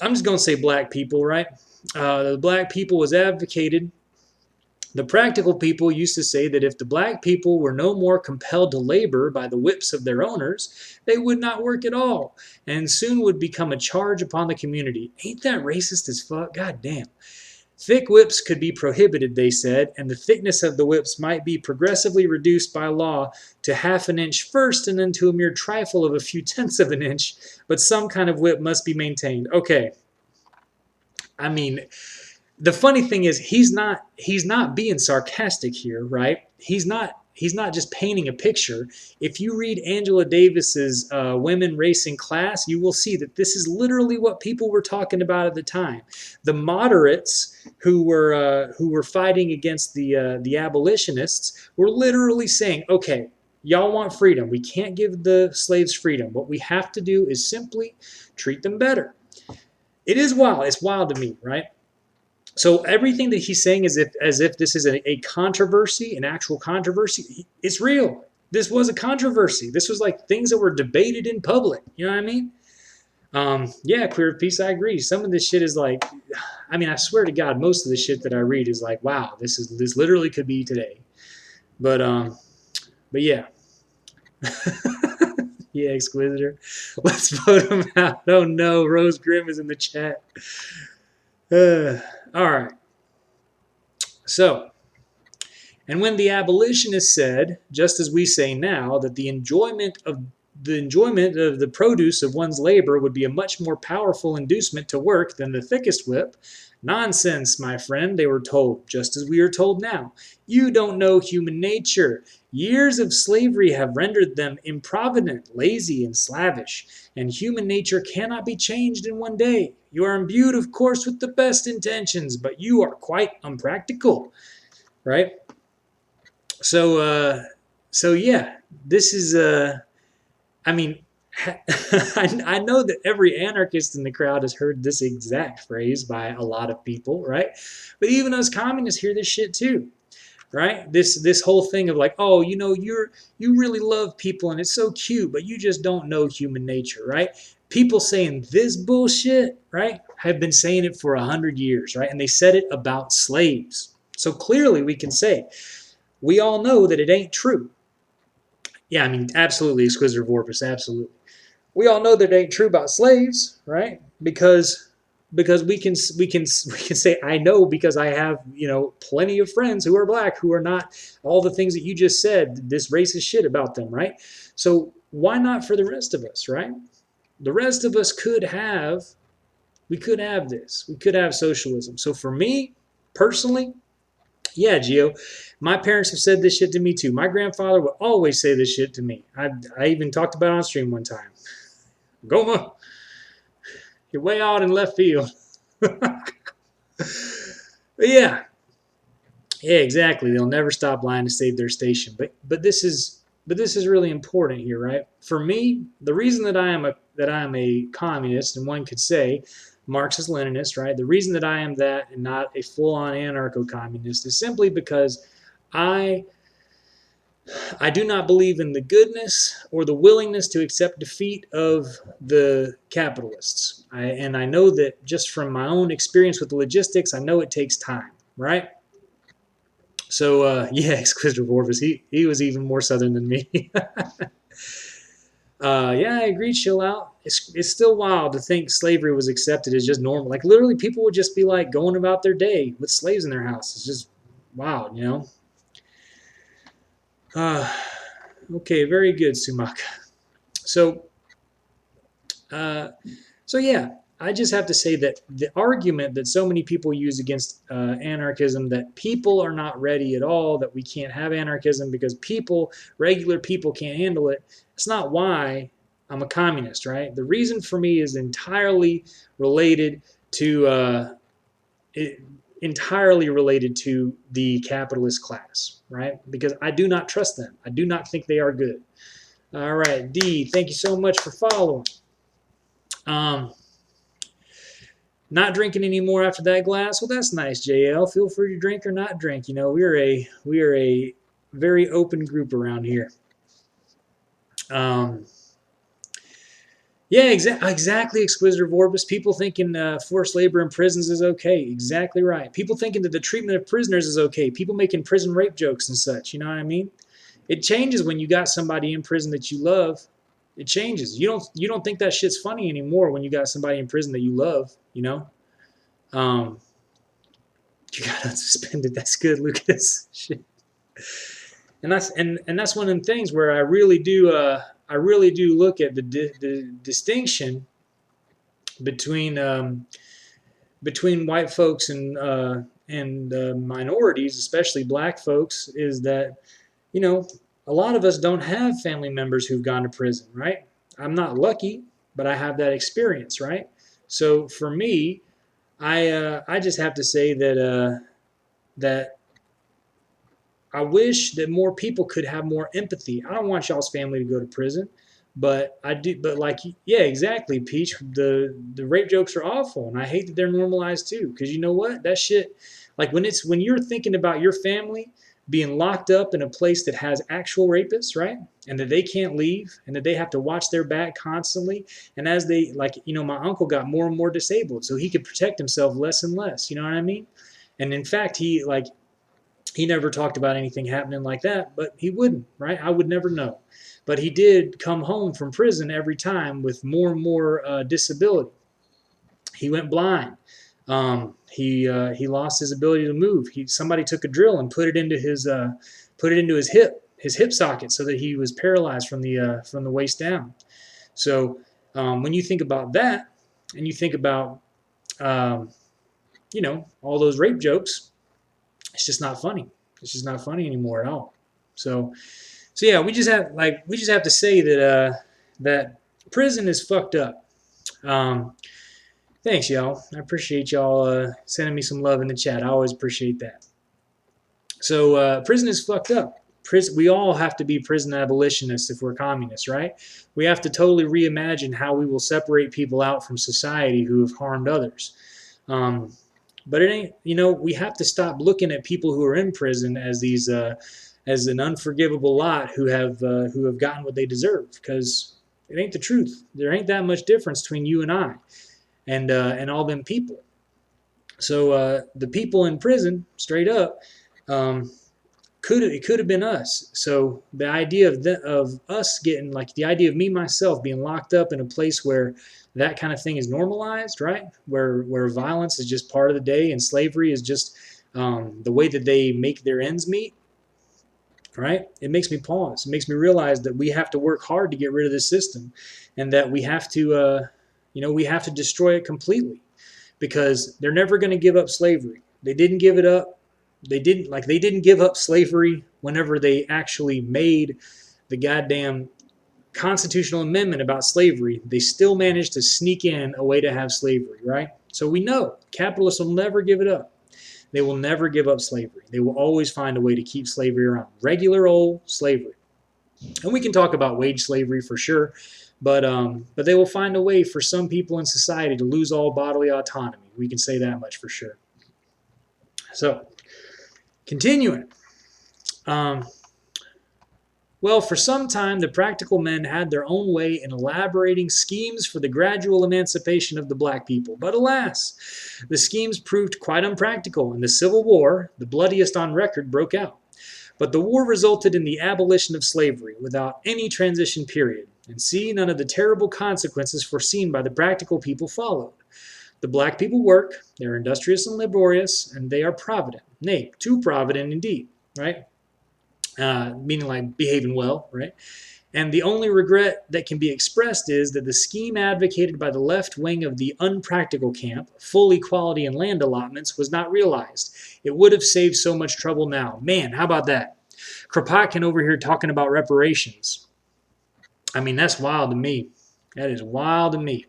I'm just going to say black people, right? The black people was advocated. The practical people used to say that if the black people were no more compelled to labor by the whips of their owners, they would not work at all, and soon would become a charge upon the community. Ain't that racist as fuck? God damn. Thick whips could be prohibited, they said, and the thickness of the whips might be progressively reduced by law to half an inch first and then to a mere trifle of a few tenths of an inch, but some kind of whip must be maintained. Okay. I mean, the funny thing is he's not being sarcastic here, right? He's not just painting a picture. If you read Angela Davis's Women Racing Class, you will see that this is literally what people were talking about at the time. The moderates who were fighting against the abolitionists were literally saying, okay, y'all want freedom. We can't give the slaves freedom. What we have to do is simply treat them better. It is wild. It's wild to me, right? So everything that he's saying is as if this is a controversy, an actual controversy. It's real. This was a controversy. This was like things that were debated in public. You know what I mean? Yeah, Queer of Peace, I agree. Some of this shit is like, I swear to God, most of the shit that I read is like, wow, this literally could be today. But yeah. Yeah, Exquisitor. Let's vote him out. Oh no, Rose Grimm is in the chat. All right. So, and when the abolitionist said, just as we say now, that the enjoyment of the produce of one's labor would be a much more powerful inducement to work than the thickest whip, nonsense, my friend, they were told, just as we are told now. You don't know human nature. Years of slavery have rendered them improvident, lazy, and slavish, and human nature cannot be changed in one day. You are imbued, of course, with the best intentions, but you are quite unpractical, right? So yeah, this is I know that every anarchist in the crowd has heard this exact phrase by a lot of people, right? But even us communists hear this shit too, right? This whole thing of like, oh, you really love people and it's so cute, but you just don't know human nature, right? People saying this bullshit, right, have been saying it for 100 years, right? And they said it about slaves. So clearly we can say we all know that it ain't true. Yeah, I mean, absolutely, Exquisitor Vorpus, absolutely. We all know that it ain't true about slaves, right? Because we can say I know because I have plenty of friends who are black who are not all the things that you just said, this racist shit about them, right? So why not for the rest of us, right? The rest of us we could have this. We could have socialism. So for me personally, yeah, Gio, my parents have said this shit to me too. My grandfather would always say this shit to me. I even talked about it on stream one time. Goma, you're way out in left field. But yeah, yeah, exactly. They'll never stop lying to save their station. But this is really important here, right? For me, the reason that I am a communist, and one could say Marxist Leninist, right? The reason that I am that and not a full-on anarcho-communist is simply because I I do not believe in the goodness or the willingness to accept defeat of the capitalists. And I know that just from my own experience with the logistics, I know it takes time, right? So, yeah, Exquisitor Vorpus, he was even more southern than me. Yeah, I agree, chill out. It's still wild to think slavery was accepted as just normal. Like, literally, people would just be like going about their day with slaves in their house. It's just wild, you know? Uh, okay, very good, Sumak. So, uh, so yeah, I just have to say that the argument that so many people use against anarchism, that people are not ready at all, that we can't have anarchism because regular people can't handle it, it's not why I'm a communist, right? The reason for me is related to it, entirely related to the capitalist class, right? Because I do not trust them. I do not think they are good. All right, D, thank you so much for following. Um, Not drinking anymore after that glass. Well, that's nice, JL. Feel free to drink or not drink. We are a very open group around here. Um, yeah, exactly, Exquisitor Vorbis. People thinking forced labor in prisons is okay. Exactly right. People thinking that the treatment of prisoners is okay. People making prison rape jokes and such. You know what I mean? It changes when you got somebody in prison that you love. It changes. You don't think that shit's funny anymore when you got somebody in prison that you love. You know. Um, you got unsuspended. That's good, Lucas. Shit. And that's one of them things where I really do look at the distinction between between white folks and minorities, especially black folks, is that you know a lot of us don't have family members who've gone to prison, right? I'm not lucky, but I have that experience, right? So for me, I just have to say that I wish that more people could have more empathy. I don't want y'all's family to go to prison, but I do. But like, yeah, exactly, Peach. The rape jokes are awful, and I hate that they're normalized too. Because you know what? That shit, like when you're thinking about your family being locked up in a place that has actual rapists, right? And that they can't leave, and that they have to watch their back constantly. And as they my uncle got more and more disabled, so he could protect himself less and less. You know what I mean? And in fact, he never talked about anything happening like that, but he wouldn't, right? I would never know. But he did come home from prison every time with more and more disability. He went blind. He lost his ability to move. Somebody took a drill and put it into his hip socket, so that he was paralyzed from the waist down. So when you think about that, and you think about um, all those rape jokes, it's just not funny. It's just not funny anymore at all. So yeah, we just have to say that prison is fucked up. Um, Thanks, y'all. I appreciate y'all sending me some love in the chat. I always appreciate that. So prison is fucked up. we all have to be prison abolitionists if we're communists, right? We have to totally reimagine how we will separate people out from society who have harmed others. Um, but it ain't, we have to stop looking at people who are in prison as these, as an unforgivable lot who have gotten what they deserve, because it ain't the truth. There ain't that much difference between you and I, and all them people. So the people in prison, straight up, um, it could have been us. So the idea of us getting, like, the idea of me myself being locked up in a place where that kind of thing is normalized, right? Where violence is just part of the day and slavery is just the way that they make their ends meet, right? It makes me pause. It makes me realize that we have to work hard to get rid of this system, and that we have to, we have to destroy it completely, because they're never going to give up slavery. They didn't give it up. They didn't give up slavery whenever they actually made the goddamn constitutional amendment about slavery. They still managed to sneak in a way to have slavery, right? So we know capitalists will never give it up. They will never give up slavery. They will always find a way to keep slavery around. Regular old slavery. And we can talk about wage slavery for sure, but they will find a way for some people in society to lose all bodily autonomy. We can say that much for sure. So, continuing. Well, for some time, the practical men had their own way in elaborating schemes for the gradual emancipation of the black people. But alas, the schemes proved quite unpractical, and the Civil War, the bloodiest on record, broke out. But the war resulted in the abolition of slavery without any transition period, and see, none of the terrible consequences foreseen by the practical people followed. The black people work, they are industrious and laborious, and they are provident, nay, too provident indeed, right? Meaning like behaving well, right? And the only regret that can be expressed is that the scheme advocated by the left wing of the unpractical camp, full equality in land allotments, was not realized. It would have saved so much trouble now. Man, how about that? Kropotkin over here talking about reparations. I mean, that's wild to me. That is wild to me.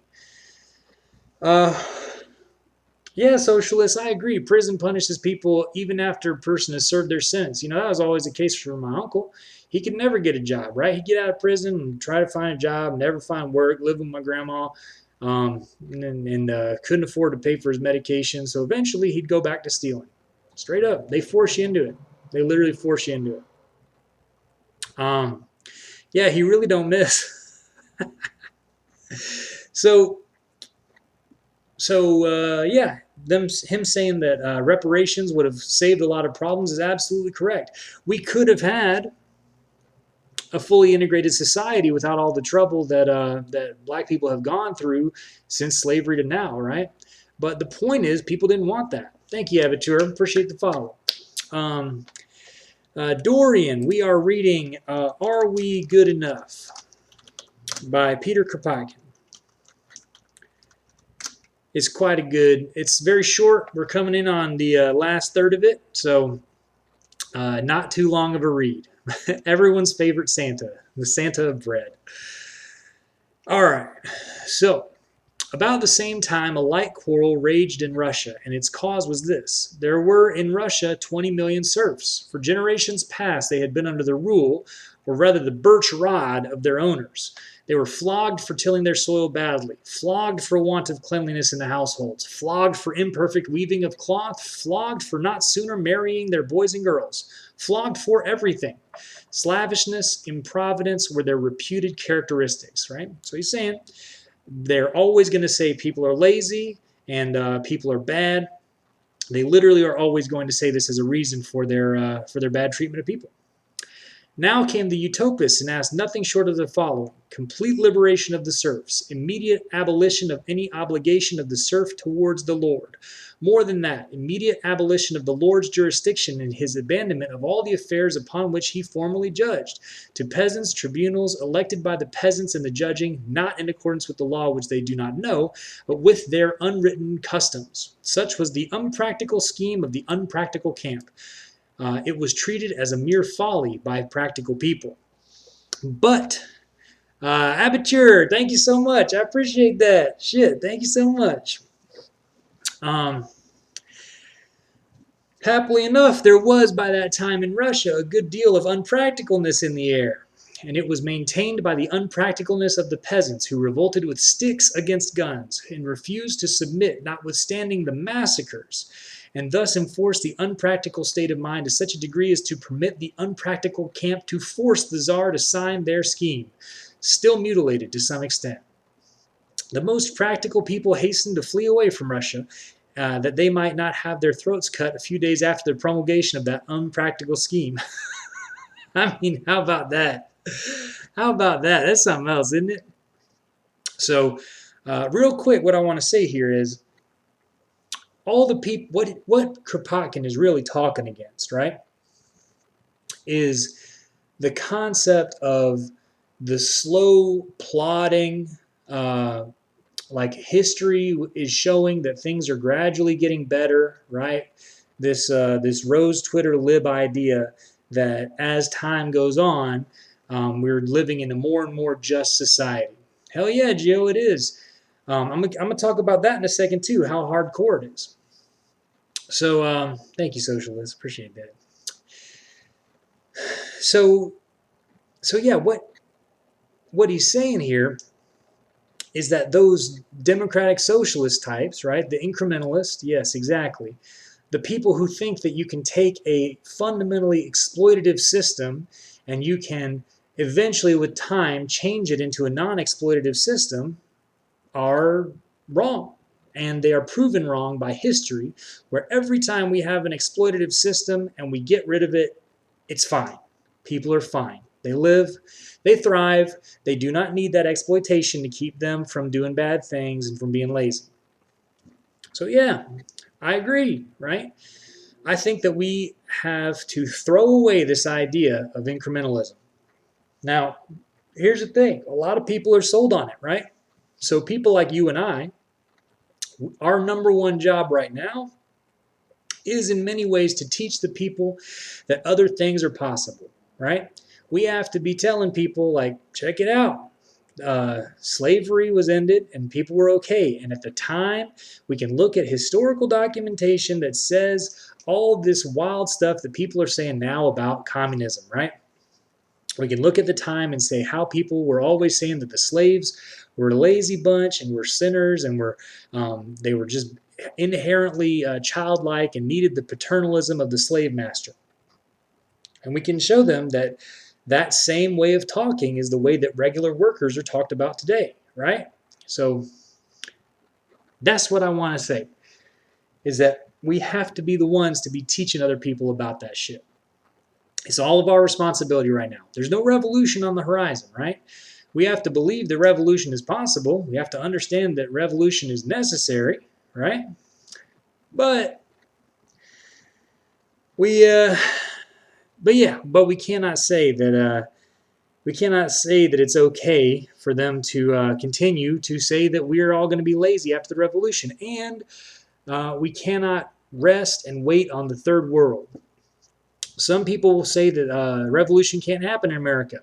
Yeah, socialists, I agree. Prison punishes people even after a person has served their sentence. That was always the case for my uncle. He could never get a job, right? He'd get out of prison and try to find a job, never find work, live with my grandma, and couldn't afford to pay for his medication. So eventually he'd go back to stealing. Straight up. They force you into it. They literally force you into it. Yeah, he really don't miss. So yeah, him saying that reparations would have saved a lot of problems is absolutely correct. We could have had a fully integrated society without all the trouble that black people have gone through since slavery to now, right? But the point is, people didn't want that. Thank you, Abitur. Appreciate the follow. Dorian, we are reading Are We Good Enough by Peter Kropotkin. It's quite a good, it's very short. We're coming in on the last third of it, so not too long of a read. Everyone's favorite Santa, the Santa of bread. All right, so about the same time, a like quarrel raged in Russia, and its cause was this. There were in Russia 20 million serfs. For generations past, they had been under the rule, or rather the birch rod, of their owners. They were flogged for tilling their soil badly, flogged for want of cleanliness in the households, flogged for imperfect weaving of cloth, flogged for not sooner marrying their boys and girls, flogged for everything. Slavishness, improvidence were their reputed characteristics, right? So he's saying they're always going to say people are lazy and people are bad. They literally are always going to say this as a reason for their bad treatment of people. Now came the utopists and asked nothing short of the following: complete liberation of the serfs, immediate abolition of any obligation of the serf towards the lord. More than that, immediate abolition of the lord's jurisdiction and his abandonment of all the affairs upon which he formerly judged, to peasants, tribunals elected by the peasants in the judging, not in accordance with the law which they do not know, but with their unwritten customs. Such was the unpractical scheme of the unpractical camp. It was treated as a mere folly by practical people. But, Abitur, thank you so much. I appreciate that. Shit, thank you so much. Happily enough, there was by that time in Russia a good deal of unpracticalness in the air, and it was maintained by the unpracticalness of the peasants who revolted with sticks against guns and refused to submit notwithstanding the massacres, and thus enforced the unpractical state of mind to such a degree as to permit the unpractical camp to force the Tsar to sign their scheme, still mutilated to some extent. The most practical people hastened to flee away from Russia, that they might not have their throats cut a few days after the promulgation of that unpractical scheme. I mean, how about that? How about that? That's something else, isn't it? So, real quick, what I want to say here is all the people, what Kropotkin is really talking against, right, is the concept of the slow plodding, like history is showing that things are gradually getting better, right? This rose Twitter lib idea that as time goes on, we're living in a more and more just society. Hell yeah, Joe, it is. I'm gonna talk about that in a second too, how hardcore it is. So thank you, socialists. Appreciate that. So yeah, what he's saying here is that those democratic socialist types, right? The incrementalists, yes, exactly. The people who think that you can take a fundamentally exploitative system and you can eventually, with time, change it into a non-exploitative system are wrong. And they are proven wrong by history, where every time we have an exploitative system and we get rid of it, it's fine. People are fine. They live, they thrive, they do not need that exploitation to keep them from doing bad things and from being lazy. So yeah, I agree, right? I think that we have to throw away this idea of incrementalism. Now, here's the thing. A lot of people are sold on it, right? So people like you and I, our number one job right now is in many ways to teach the people that other things are possible, right? We have to be telling people, like, check it out. Slavery was ended and people were okay. And at the time, we can look at historical documentation that says all this wild stuff that people are saying now about communism, right? We can look at the time and say how people were always saying that the slaves were a lazy bunch and were sinners and they were just inherently childlike and needed the paternalism of the slave master. And we can show them that that same way of talking is the way that regular workers are talked about today, right? So that's what I want to say, is that we have to be the ones to be teaching other people about that shit. It's all of our responsibility right now. There's no revolution on the horizon, right? We have to believe that revolution is possible. We have to understand that revolution is necessary, right? But we cannot say that it's okay for them to continue to say that we're all going to be lazy after the revolution, and we cannot rest and wait on the third world. Some people will say that revolution can't happen in America.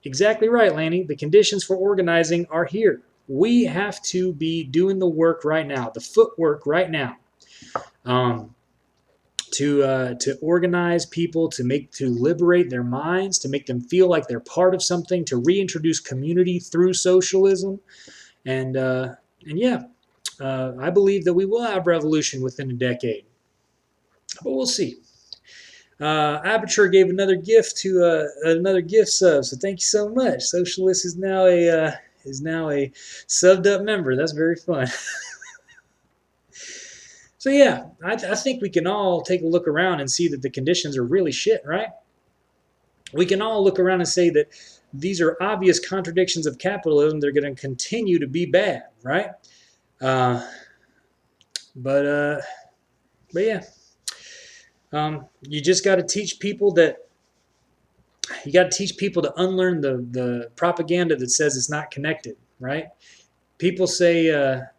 Exactly right, Lanny. The conditions for organizing are here. We have to be doing the work right now, the footwork right now, to organize people, to liberate their minds, to make them feel like they're part of something, to reintroduce community through socialism, and yeah, I believe that we will have revolution within a decade, but we'll see. Aperture gave another gift to another gift sub, so thank you so much. Socialist is now a subbed up member. That's very fun. So yeah, I think we can all take a look around and see that the conditions are really shit, right? We can all look around and say that these are obvious contradictions of capitalism. They're going to continue to be bad, right? But yeah. You just got to teach people that you got to teach people to unlearn the propaganda that says it's not connected, right? People say that,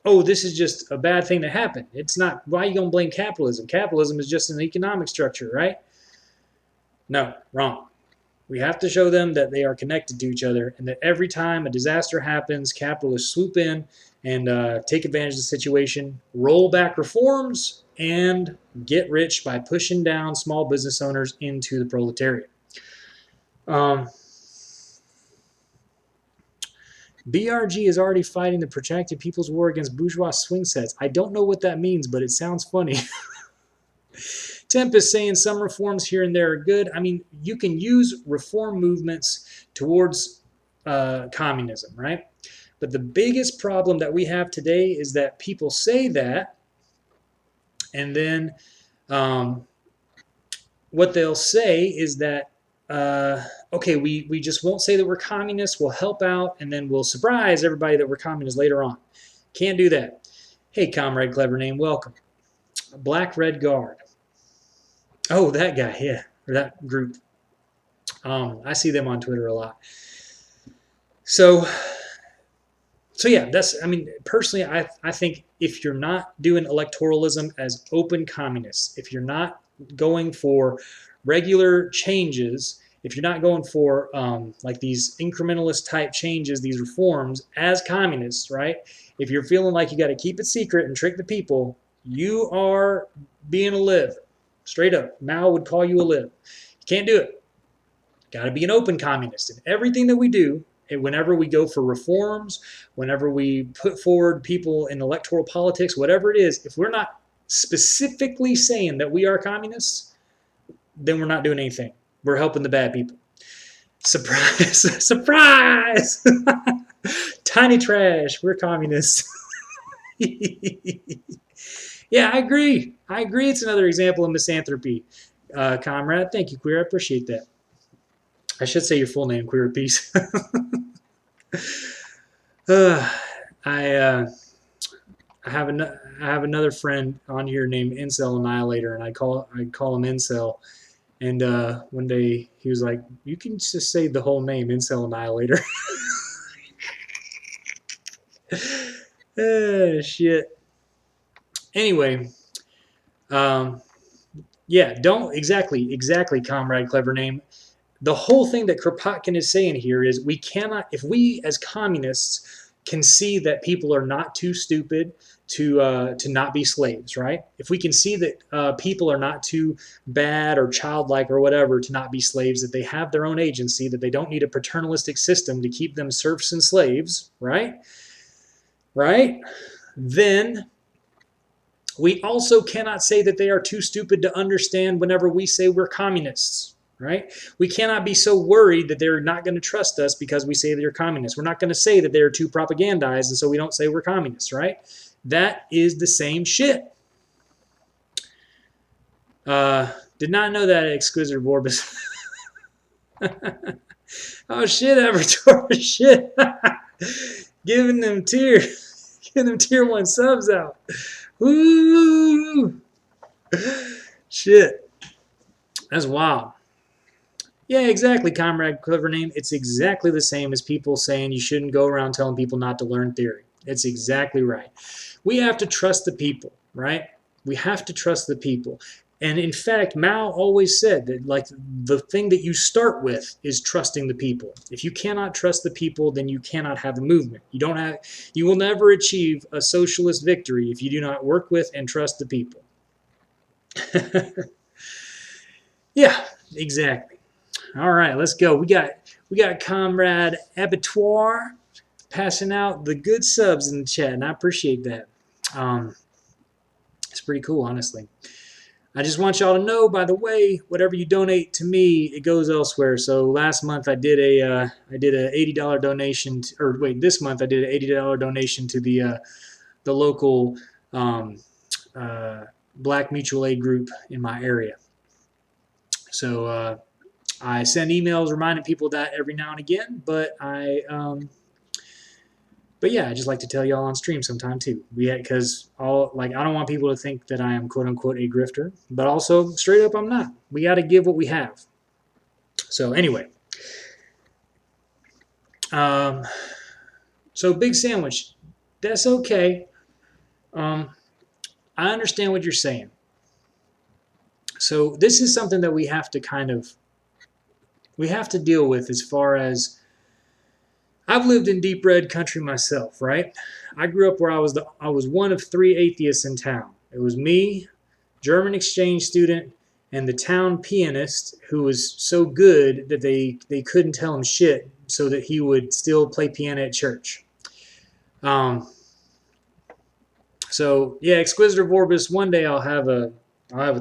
oh, this is just a bad thing that happened. It's not. Why are you going to blame capitalism? Capitalism is just an economic structure, right? No, wrong. We have to show them that they are connected to each other and that every time a disaster happens, capitalists swoop in and take advantage of the situation, roll back reforms, and get rich by pushing down small business owners into the proletariat. BRG is already fighting the protracted people's war against bourgeois swing sets. I don't know what that means, but it sounds funny. Temp is saying some reforms here and there are good. I mean, you can use reform movements towards communism, right? But the biggest problem that we have today is that people say that, and then what they'll say is that, okay, we just won't say that we're communists, we'll help out, and then we'll surprise everybody that we're communists later on. Can't do that. Hey, Comrade Clever Name, welcome. Black Red Guard. Oh, that guy, yeah, or that group. I see them on Twitter a lot. So yeah, I mean, personally, I think if you're not doing electoralism as open communists, if you're not going for regular changes, if you're not going for like these incrementalist type changes, these reforms as communists, right? If you're feeling like you got to keep it secret and trick the people, you are being a lib. Straight up, Mao would call you a lib. You can't do it. Got to be an open communist in everything that we do. And whenever we go for reforms, whenever we put forward people in electoral politics, whatever it is, if we're not specifically saying that we are communists, then we're not doing anything. We're helping the bad people. Surprise! Surprise! Tiny trash. We're communists. Yeah, I agree. It's another example of misanthropy, comrade. Thank you, Queer. I appreciate that. I should say your full name, Queer Peace. I have another friend on here named Incel Annihilator, and I call him Incel. And one day he was like, "You can just say the whole name, Incel Annihilator." Shit. Anyway, yeah, don't exactly, Comrade Clever Name. The whole thing that Kropotkin is saying here is we cannot, if we as communists can see that people are not too stupid to not be slaves, right? If we can see that people are not too bad or childlike or whatever to not be slaves, that they have their own agency, that they don't need a paternalistic system to keep them serfs and slaves, right? Right? Then we also cannot say that they are too stupid to understand whenever we say we're communists, right? We cannot be so worried that they're not going to trust us because we say they're communists. We're not going to say that they're too propagandized, and so we don't say we're communists, right? That is the same shit. Did not know that, Exquisite Vorbis. Oh shit, Avatar, shit. Giving them tier 1 subs out. Woo! Shit. That's wild. Yeah, exactly, Comrade Clever Name. It's exactly the same as people saying you shouldn't go around telling people not to learn theory. It's exactly right. We have to trust the people, right? We have to trust the people. And in fact, Mao always said that like the thing that you start with is trusting the people. If you cannot trust the people, then you cannot have a movement. You will never achieve a socialist victory if you do not work with and trust the people. Yeah, exactly. All right, let's go. We got Comrade Abattoir passing out the good subs in the chat, and I appreciate that. It's pretty cool, honestly. I just want y'all to know, by the way, whatever you donate to me, it goes elsewhere. So last month I did a $80 donation, this month I did an $80 donation to the local Black mutual aid group in my area. So I send emails reminding people that every now and again, but yeah, I just like to tell y'all on stream sometime too. Because I don't want people to think that I am quote unquote a grifter, but also straight up I'm not. We got to give what we have. So anyway, so Big Sandwich, that's okay. I understand what you're saying. So this is something that we have to deal with as far as I've lived in deep red country myself, right? I grew up where I was one of three atheists in town. It was me, German exchange student, and the town pianist who was so good that they couldn't tell him shit so that he would still play piano at church. Um, so yeah, Exquisitor Orbis. One day I'll have a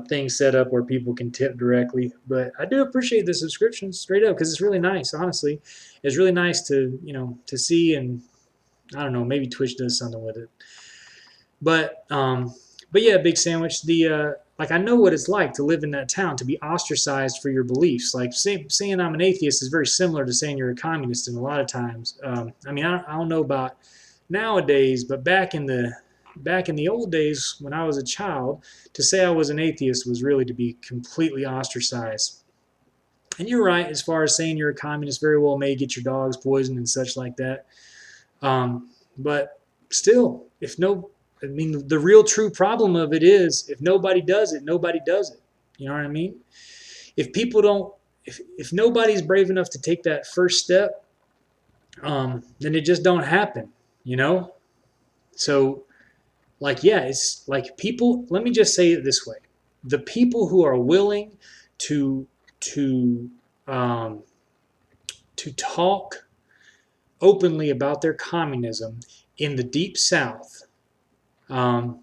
thing set up where people can tip directly. But I do appreciate the subscriptions straight up because it's really nice. Honestly, it's really nice to to see, and I don't know, maybe Twitch does something with it. But but yeah, Big Sandwich. The like I know what it's like to live in that town, to be ostracized for your beliefs. Like saying I'm an atheist is very similar to saying you're a communist. And a lot of times, I mean, I don't know about nowadays, but back in the old days when I was a child, to say I was an atheist was really to be completely ostracized. And you're right, as far as saying you're a communist, very well may get your dogs poisoned and such like that. But still, if no, I mean, the real true problem of it is if nobody does it, nobody does it. You know what I mean? If people don't, if nobody's brave enough to take that first step, then it just don't happen. You know? So, like, yeah, it's like people. Let me just say it this way: the people who are willing to to um, to talk openly about their communism in the deep South um,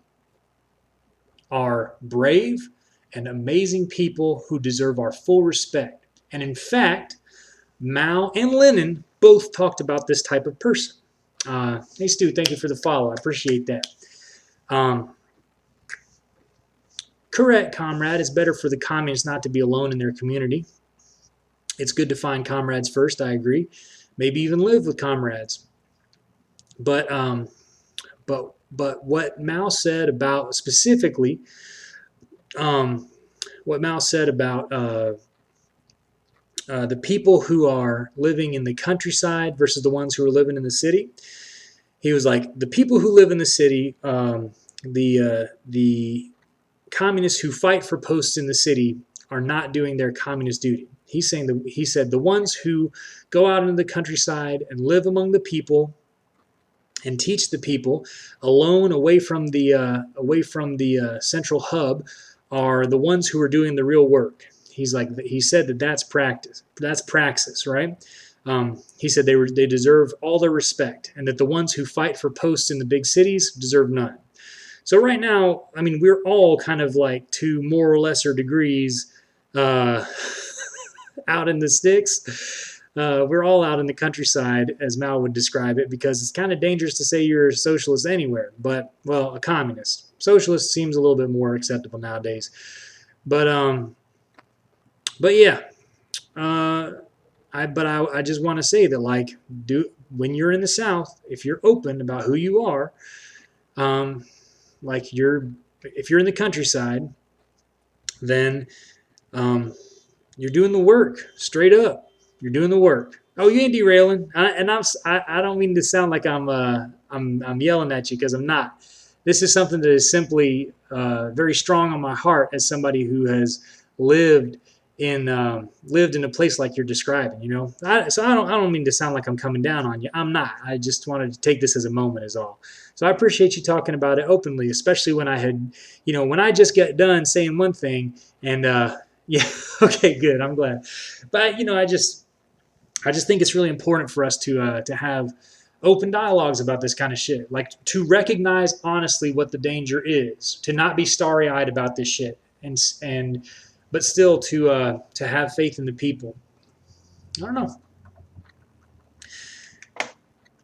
are brave and amazing people who deserve our full respect. And in fact, Mao and Lenin both talked about this type of person. Hey, Stu, thank you for the follow. I appreciate that. Um, Correct, comrade. It's better for the communists not to be alone in their community. It's good to find comrades first, I agree. Maybe even live with comrades. But what Mao said about specifically, what Mao said about the people who are living in the countryside versus the ones who are living in the city. He was like, the people who live in the city, the communists who fight for posts in the city are not doing their communist duty. He said the ones who go out into the countryside and live among the people and teach the people alone, away from the central hub, are the ones who are doing the real work. He said that that's practice, that's praxis, right? He said they deserve all their respect, and that the ones who fight for posts in the big cities deserve none. So right now, I mean, we're all kind of like to more or lesser degrees uh, out in the sticks. We're all out in the countryside, as Mao would describe it, because it's kind of dangerous to say you're a socialist anywhere. But, well, a communist. Socialist seems a little bit more acceptable nowadays. But yeah, I just want to say that, like, when you're in the South, if you're open about who you are, like if you're in the countryside, then you're doing the work straight up. You're doing the work. Oh, you ain't derailing, I don't mean to sound like I'm yelling at you, because I'm not. This is something that is simply very strong on my heart as somebody who has lived in a place like you're describing. You know, so I don't mean to sound like I'm coming down on you. I'm not. I just wanted to take this as a moment, is all. So I appreciate you talking about it openly, especially when I had, when I just get done saying one thing and yeah, okay, good. I'm glad. But I just think it's really important for us to have open dialogues about this kind of shit. Like, to recognize honestly what the danger is, to not be starry-eyed about this shit, and but still to have faith in the people. I don't know.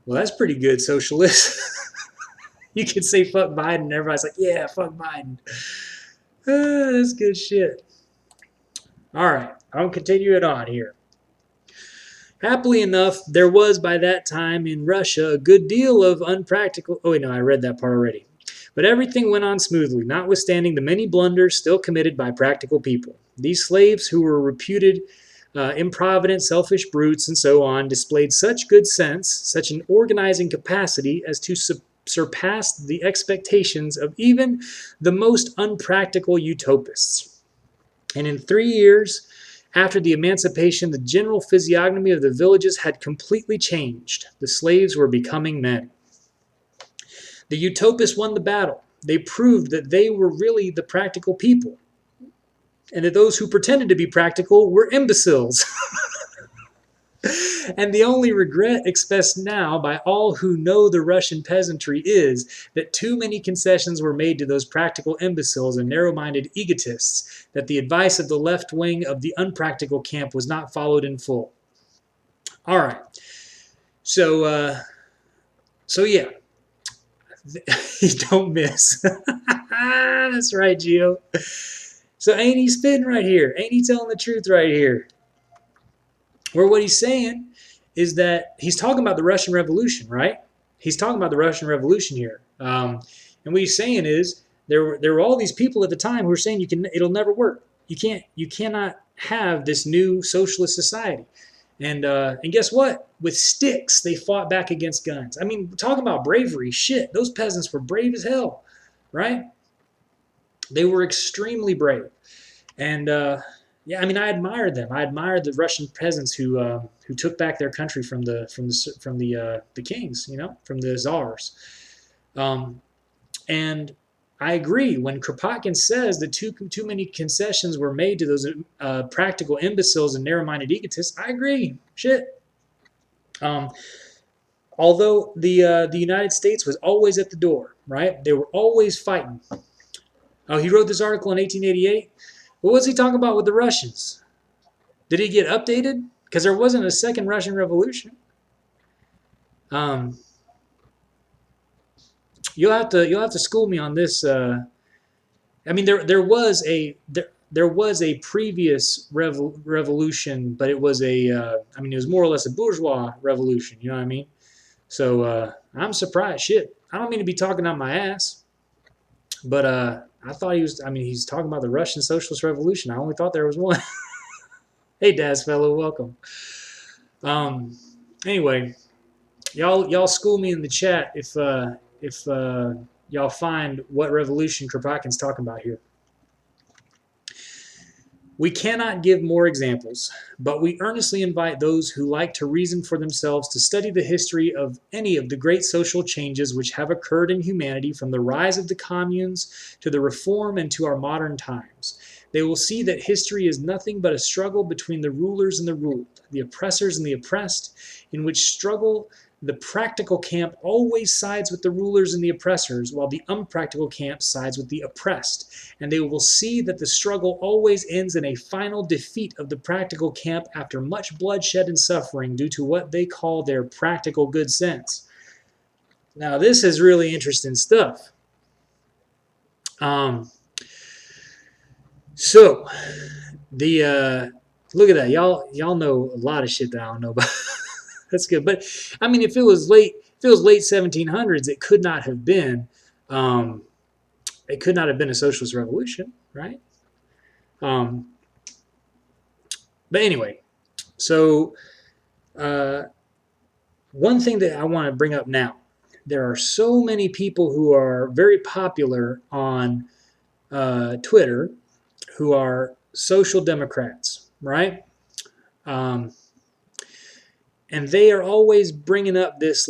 Well, that's pretty good, socialist. You can say fuck Biden, and everybody's like, yeah, fuck Biden. That's good shit. All right, I'll continue it on here. Happily enough, there was by that time in Russia a good deal of unpractical. Oh, wait, no, I read that part already. But everything went on smoothly, notwithstanding the many blunders still committed by practical people. These slaves, who were reputed improvident, selfish brutes, and so on, displayed such good sense, such an organizing capacity, as to surpass the expectations of even the most unpractical utopists. And in 3 years, After the emancipation, the general physiognomy of the villages had completely changed. The slaves were becoming men. The utopists won the battle. They proved that they were really the practical people, and that those who pretended to be practical were imbeciles. And the only regret expressed now by all who know the Russian peasantry is that too many concessions were made to those practical imbeciles and narrow-minded egotists, that the advice of the left wing of the unpractical camp was not followed in full. All right. So yeah, you don't miss. That's right, Gio. So ain't he spitting right here? Ain't he telling the truth right here? Where what he's saying is that he's talking about the Russian Revolution, right? He's talking about the Russian Revolution here. And what he's saying is there were all these people at the time who were saying it'll never work. You cannot have this new socialist society. And guess what? With sticks, they fought back against guns. I mean, talking about bravery, shit, those peasants were brave as hell, right? They were extremely brave. And yeah, I mean, I admired them. I admired the Russian peasants who took back their country from the kings, from the czars. And I agree when Kropotkin says that too many concessions were made to those practical imbeciles and narrow-minded egotists. I agree. Shit. Although the United States was always at the door, right? They were always fighting. Oh, he wrote this article in 1888. What was he talking about with the Russians? Did he get updated? Because there wasn't a second Russian Revolution. You'll have to school me on this. I mean, there was a previous revolution, but it was it was more or less a bourgeois revolution. You know what I mean? So I'm surprised. Shit, I don't mean to be talking out my ass, but I thought he was. I mean, he's talking about the Russian Socialist Revolution. I only thought there was one. Hey, Daz fellow, welcome. Anyway, y'all school me in the chat if y'all find what revolution Kropotkin's talking about here. We cannot give more examples, but we earnestly invite those who like to reason for themselves to study the history of any of the great social changes which have occurred in humanity from the rise of the communes to the reform and to our modern times. They will see that history is nothing but a struggle between the rulers and the ruled, the oppressors and the oppressed, in which struggle the practical camp always sides with the rulers and the oppressors, while the unpractical camp sides with the oppressed. And they will see that the struggle always ends in a final defeat of the practical camp after much bloodshed and suffering due to what they call their practical good sense. Now, this is really interesting stuff. So, look at that. Y'all know a lot of shit that I don't know about. That's good. But I mean, if it was late 1700s, it could not have been a socialist revolution, right? But anyway, so one thing that I want to bring up now, there are so many people who are very popular on Twitter who are social democrats, right? And they are always bringing up this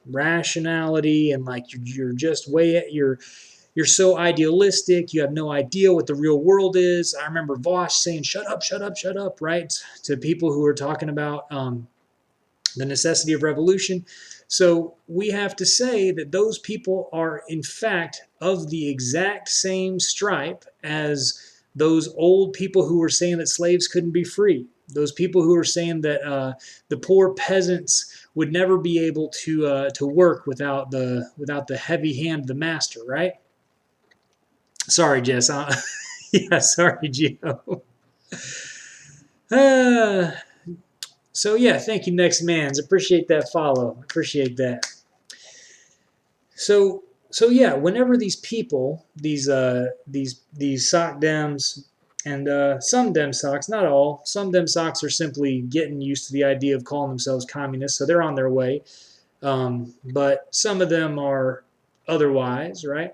rationality and you're just you're so idealistic. You have no idea what the real world is. I remember Vosh saying, "Shut up, shut up, shut up," right? To people who are talking about the necessity of revolution. So we have to say that those people are, in fact, of the exact same stripe as those old people who were saying that slaves couldn't be free. Those people who were saying that the poor peasants would never be able to work without the heavy hand of the master, right? Sorry, Jess. Yeah, sorry, Gio. So yeah, thank you, Next Mans. Appreciate that follow. Appreciate that. So yeah, whenever these people, these sock dems, and some dem socks, not all, some dem socks are simply getting used to the idea of calling themselves communists, so they're on their way. But some of them are otherwise, right?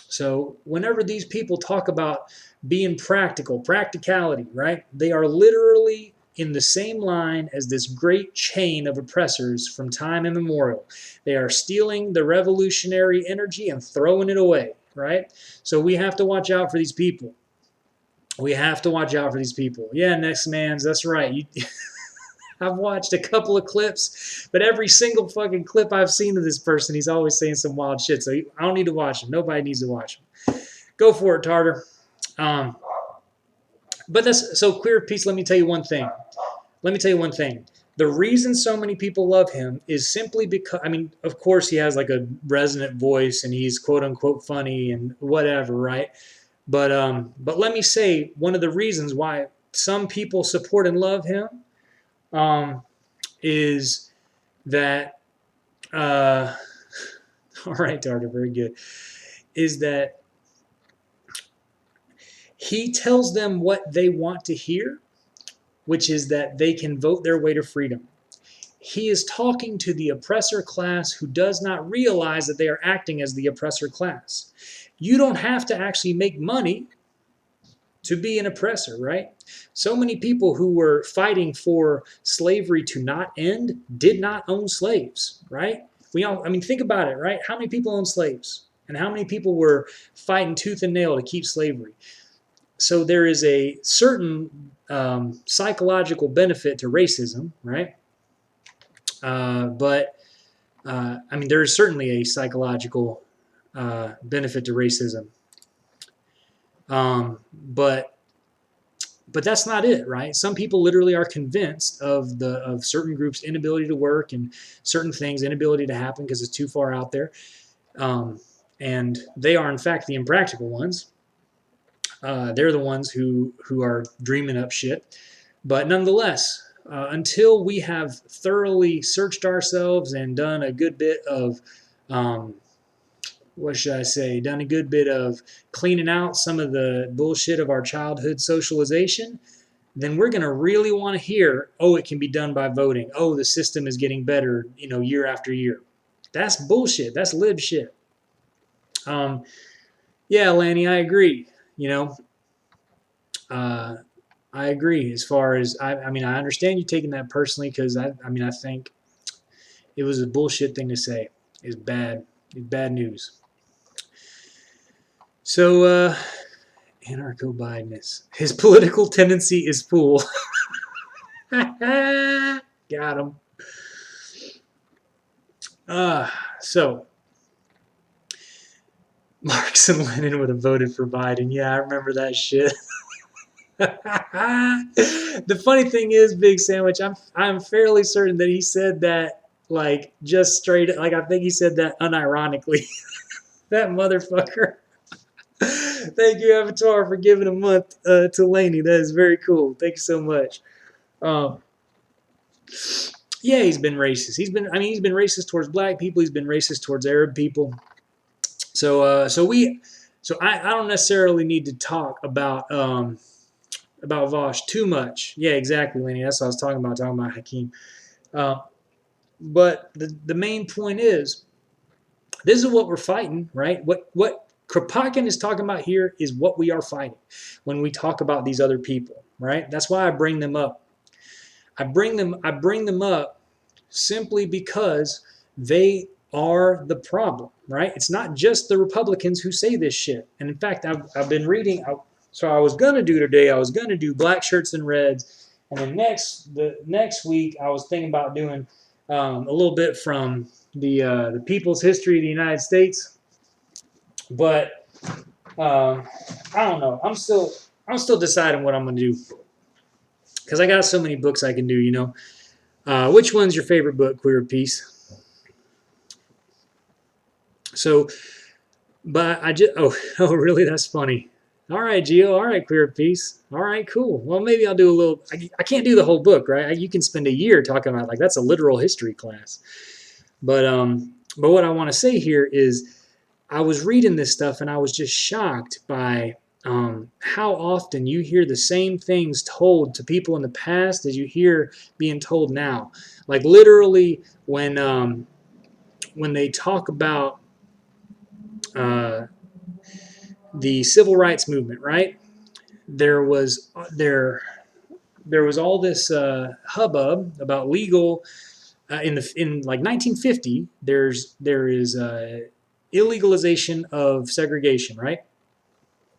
So whenever these people talk about being practical, practicality, right? They are literally in the same line as this great chain of oppressors from time immemorial. They are stealing the revolutionary energy and throwing it away, right? So we have to watch out for these people. We have to watch out for these people. Yeah, next man's, that's right. I've watched a couple of clips, but every single fucking clip I've seen of this person, he's always saying some wild shit. So I don't need to watch him. Nobody needs to watch him. Go for it, Tartar. Um, but that's so Queer Peace. Let me tell you one thing. Let me tell you one thing. The reason so many people love him is simply because, I mean, of course, he has like a resonant voice and he's quote unquote funny and whatever, right? But let me say one of the reasons why some people support and love him um, is that, all right, Tartar, very good, is that he tells them what they want to hear, which is that they can vote their way to freedom. He is talking to the oppressor class who does not realize that they are acting as the oppressor class. You don't have to actually make money to be an oppressor, right? So many people who were fighting for slavery to not end did not own slaves, right? I mean, think about it, right? How many people own slaves? And how many people were fighting tooth and nail to keep slavery? So there is a certain psychological benefit to racism, right? But I mean, there is certainly a psychological benefit to racism, but that's not it, right? Some people literally are convinced of certain groups' inability to work and certain things inability to happen because it's too far out there, and they are in fact the impractical ones. They're the ones who are dreaming up shit. But nonetheless, until we have thoroughly searched ourselves and done a good bit of, what should I say, done a good bit of cleaning out some of the bullshit of our childhood socialization, then we're going to really want to hear, oh, it can be done by voting. Oh, the system is getting better, year after year. That's bullshit. That's lib shit. Yeah, Lanny, I agree. You know, uh, I agree. As far as I mean, I understand you taking that personally because I mean, I think it was a bullshit thing to say. It's bad. It's bad news. So, anarcho-Bidenness. His political tendency is fool. Got him. So, Marx and Lenin would have voted for Biden. Yeah, I remember that shit. The funny thing is, Big Sandwich, I'm fairly certain that he said that like just straight, like I think he said that unironically. That motherfucker. Thank you, Avatar, for giving a month to Laney. That is very cool. Thank you so much. Um, yeah, he's been racist. He's been racist towards black people. He's been racist towards Arab people. So I don't necessarily need to talk about Vosh too much. Yeah, exactly, Lenny. That's what I was talking about Hakeem. Uh, but the main point is, this is what we're fighting, right? What Kropotkin is talking about here is what we are fighting when we talk about these other people, right? That's why I bring them up. I bring them up simply because they are the problem, right? It's not just the Republicans who say this shit. And in fact, I've been reading. So I was gonna do today. I was gonna do Black Shirts and Reds, and then the next week I was thinking about doing a little bit from the People's History of the United States. But I don't know. I'm still deciding what I'm gonna do because I got so many books I can do. Which one's your favorite book, Queer Peace? So, but I just oh really? That's funny. All right, Gio. All right, Queer Peace. All right, cool. Well, maybe I'll do a little. I can't do the whole book, right? You can spend a year talking about like that's a literal history class. But what I want to say here is, I was reading this stuff and I was just shocked by how often you hear the same things told to people in the past as you hear being told now. Like literally, when they talk about uh, the civil rights movement, right? There was all this hubbub about legal in like 1950. There is illegalization of segregation, right?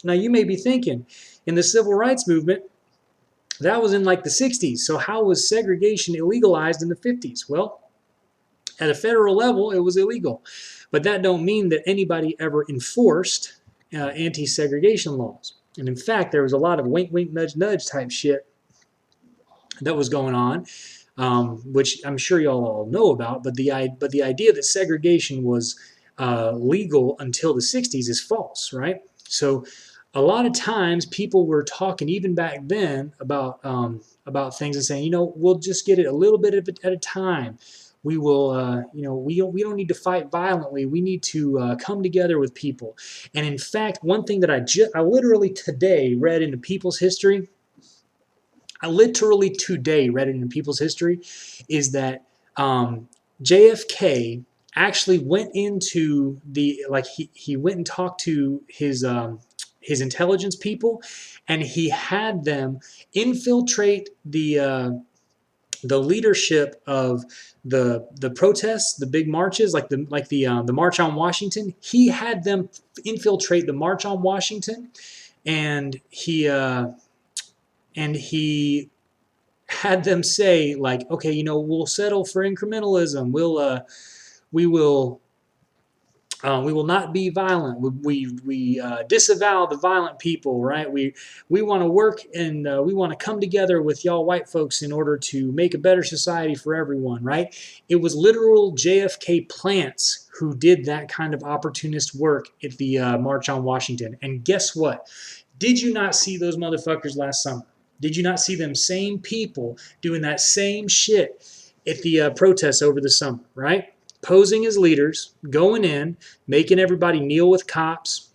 Now you may be thinking, in the civil rights movement, that was in like the 60s. So how was segregation illegalized in the 50s? Well, at a federal level, it was illegal, but that don't mean that anybody ever enforced anti-segregation laws. And in fact, there was a lot of wink, wink, nudge, nudge type shit that was going on, which I'm sure y'all all know about. But the idea that segregation was legal until the 60s is false, right? So a lot of times people were talking even back then about things and saying, we'll just get it a little bit at a time. We will, we don't need to fight violently. We need to come together with people. And in fact, one thing that I literally today read into people's history. I literally today read it in people's history, is that JFK actually went into he went and talked to his intelligence people, and he had them infiltrate the leadership of the protests, the big marches, like the March on Washington. He had them infiltrate the March on Washington, and he had them say, like, okay, we'll settle for incrementalism. We will not be violent. We disavow the violent people, right? We want to work, and we want to come together with y'all white folks in order to make a better society for everyone, right? It was literal JFK plants who did that kind of opportunist work at the March on Washington. And guess what? Did you not see those motherfuckers last summer? Did you not see them same people doing that same shit at the protests over the summer, right? Posing as leaders, going in, making everybody kneel with cops,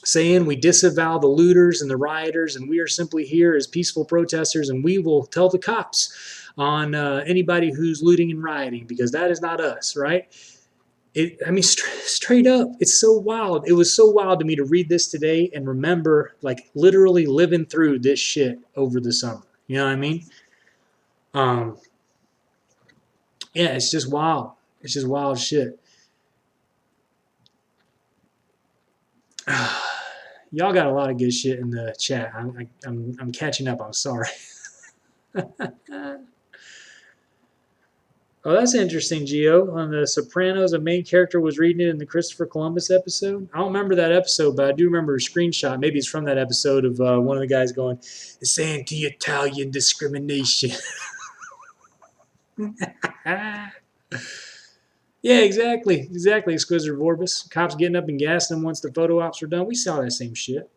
saying we disavow the looters and the rioters, and we are simply here as peaceful protesters, and we will tell the cops on anybody who's looting and rioting, because that is not us, right? Straight up, it's so wild. It was so wild to me to read this today and remember, like, literally living through this shit over the summer. You know what I mean? Yeah, it's just wild. It's just wild shit. Y'all got a lot of good shit in the chat. I'm catching up. I'm sorry. Oh, that's interesting, Gio. On The Sopranos, a main character was reading it in the Christopher Columbus episode. I don't remember that episode, but I do remember a screenshot. Maybe it's from that episode of one of the guys going, "It's anti-Italian discrimination." Yeah, exactly. Exquisite Vorbis. Cops getting up and gassing them once the photo ops were done. We saw that same shit,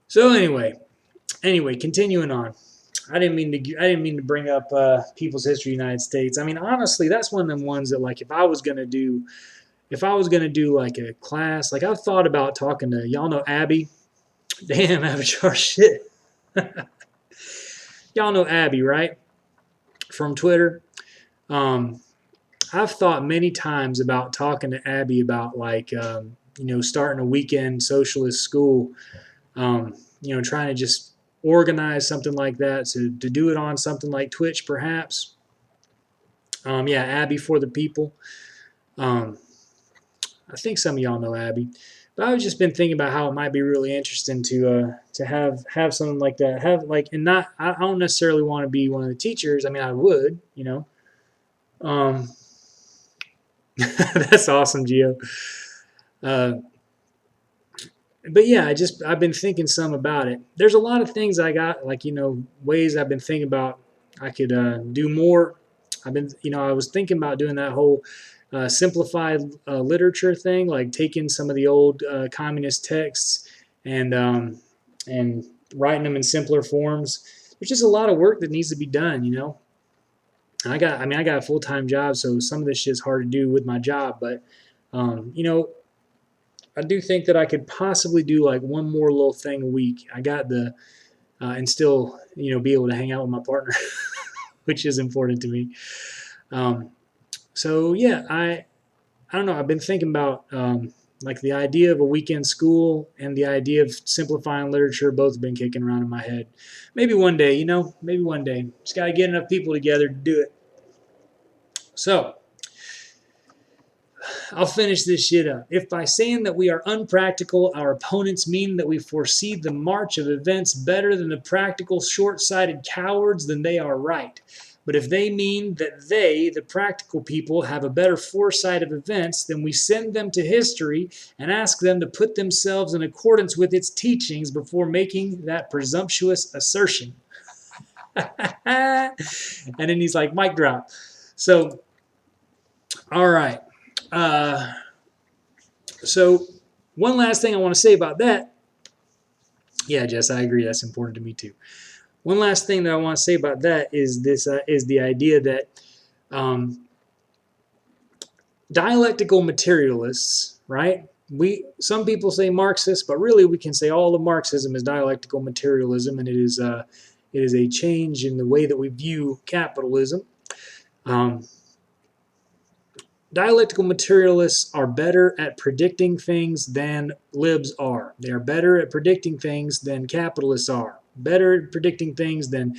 So anyway, continuing on. I didn't mean to bring up people's history of the United States. I mean, honestly, that's one of them ones that, like, if I was gonna do like a class, like, I've thought about talking to y'all know Abby. Damn, Avatar shit. Y'all know Abby, right? From Twitter. I've thought many times about talking to Abby about, like, starting a weekend socialist school. Trying to just organize something like that, to do it on something like Twitch, perhaps. Yeah, Abby for the people. I think some of y'all know Abby, but I've just been thinking about how it might be really interesting to have something like that. I don't necessarily want to be one of the teachers. I mean, I would, That's awesome, Gio. But yeah, I've been thinking some about it. There's a lot of things I got, like, ways I've been thinking about I could do more. I was thinking about doing that whole simplified literature thing, like taking some of the old communist texts and writing them in simpler forms. There's just a lot of work that needs to be done, I got a full-time job, so some of this shit's hard to do with my job, but I do think that I could possibly do like one more little thing a week. I got and still, be able to hang out with my partner, which is important to me. So yeah, I don't know. I've been thinking about like the idea of a weekend school and the idea of simplifying literature. Both have been kicking around in my head. Maybe one day, maybe one day. Just got to get enough people together to do it. So I'll finish this shit up. If by saying that we are unpractical, our opponents mean that we foresee the march of events better than the practical, short-sighted cowards, then they are right. But if they mean that they, the practical people, have a better foresight of events, then we send them to history and ask them to put themselves in accordance with its teachings before making that presumptuous assertion. And then he's like, mic drop. So, all right. So one last thing I want to say about that. Yeah, Jess, I agree. That's important to me too. One last thing that I want to say about that is this: is the idea that dialectical materialists, right? Some people say Marxist, but really we can say all of Marxism is dialectical materialism, and it is a change in the way that we view capitalism. Dialectical materialists are better at predicting things than libs are. They are better at predicting things than capitalists are. Better at predicting things than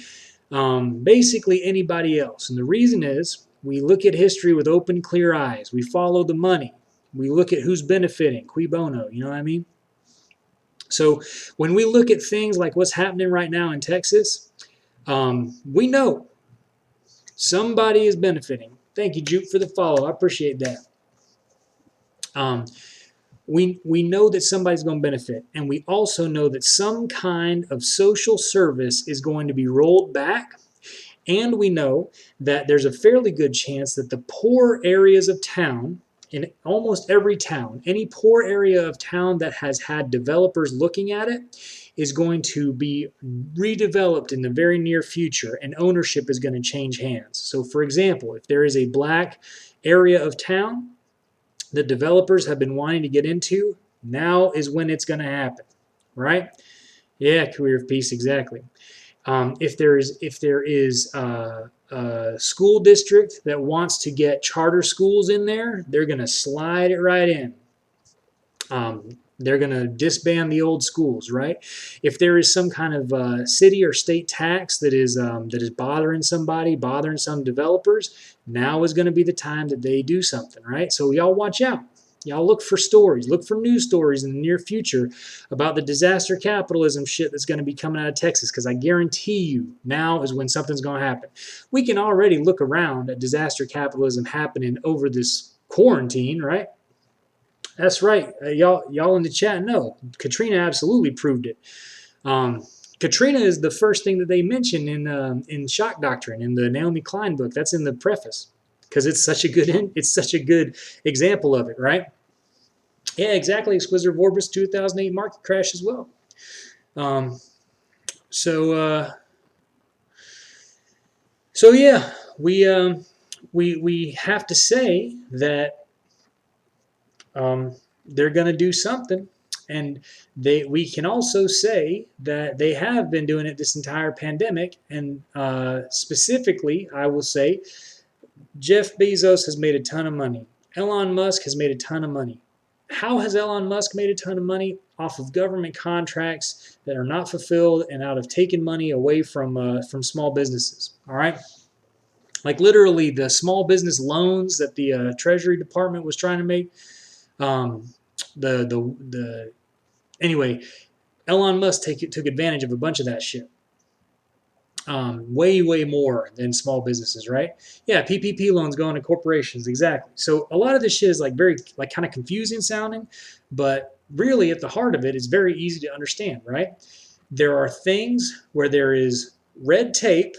basically anybody else. And the reason is we look at history with open, clear eyes. We follow the money. We look at who's benefiting, cui bono, you know what I mean? So when we look at things like what's happening right now in Texas, we know somebody is benefiting. Thank you, Juke, for the follow. I appreciate that. We know that somebody's going to benefit, and we also know that some kind of social service is going to be rolled back, and we know that there's a fairly good chance that the poor areas of town, in almost every town, any poor area of town that has had developers looking at it, is going to be redeveloped in the very near future, and ownership is going to change hands. So, for example, if there is a black area of town that developers have been wanting to get into, now is when it's going to happen, right? Yeah, career of peace, exactly. If there is a school district that wants to get charter schools in there, they're going to slide it right in. They're going to disband the old schools, right? If there is some kind of city or state tax that is bothering somebody, bothering some developers, now is going to be the time that they do something, right? So y'all watch out. Y'all look for stories, look for news stories in the near future about the disaster capitalism shit that's going to be coming out of Texas, because I guarantee you now is when something's going to happen. We can already look around at disaster capitalism happening over this quarantine, right? That's right. Y'all in the chat know. Katrina absolutely proved it. Katrina is the first thing that they mention in Shock Doctrine in the Naomi Klein book. That's in the preface because it's such a good example of it, right? Yeah, exactly. Exquisite Orbis 2008 market crash as well. So yeah, we have to say that they're going to do something, and we can also say that they have been doing it this entire pandemic. And specifically, I will say, Jeff Bezos has made a ton of money. Elon Musk has made a ton of money. How has Elon Musk made a ton of money? Off of government contracts that are not fulfilled and out of taking money away from small businesses. All right. Like literally the small business loans that the Treasury Department was trying to make. Anyway, Elon Musk took advantage of a bunch of that shit. Way more than small businesses, right? Yeah, PPP loans going to corporations, exactly. So a lot of this shit is like very like kind of confusing sounding, but really at the heart of it is very easy to understand, right? There are things where there is red tape,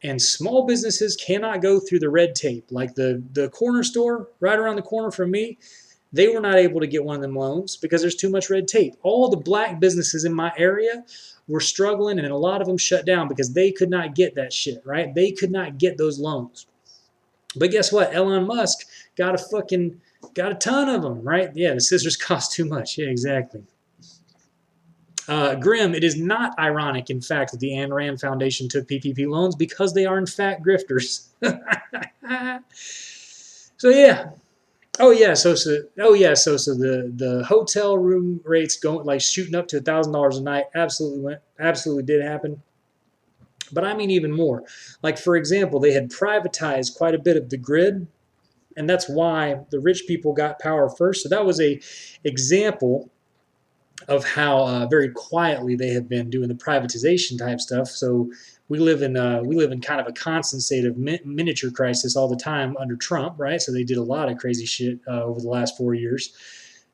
and small businesses cannot go through the red tape. Like the corner store right around the corner from me, they were not able to get one of them loans because there's too much red tape. All the black businesses in my area were struggling, and a lot of them shut down because they could not get that shit, right? They could not get those loans. But guess what? Elon Musk got a ton of them, right? Yeah, the scissors cost too much. Yeah, exactly. Grim, it is not ironic, in fact, that the Ayn Rand Foundation took PPP loans because they are, in fact, grifters. So, yeah. So the hotel room rates going like shooting up to $1,000 a night. Absolutely did happen. But I mean even more. Like for example, they had privatized quite a bit of the grid, and that's why the rich people got power first. So that was a example of how very quietly they have been doing the privatization type stuff. So we live in kind of a constant state of miniature crisis all the time under Trump, right? So they did a lot of crazy shit over the last 4 years.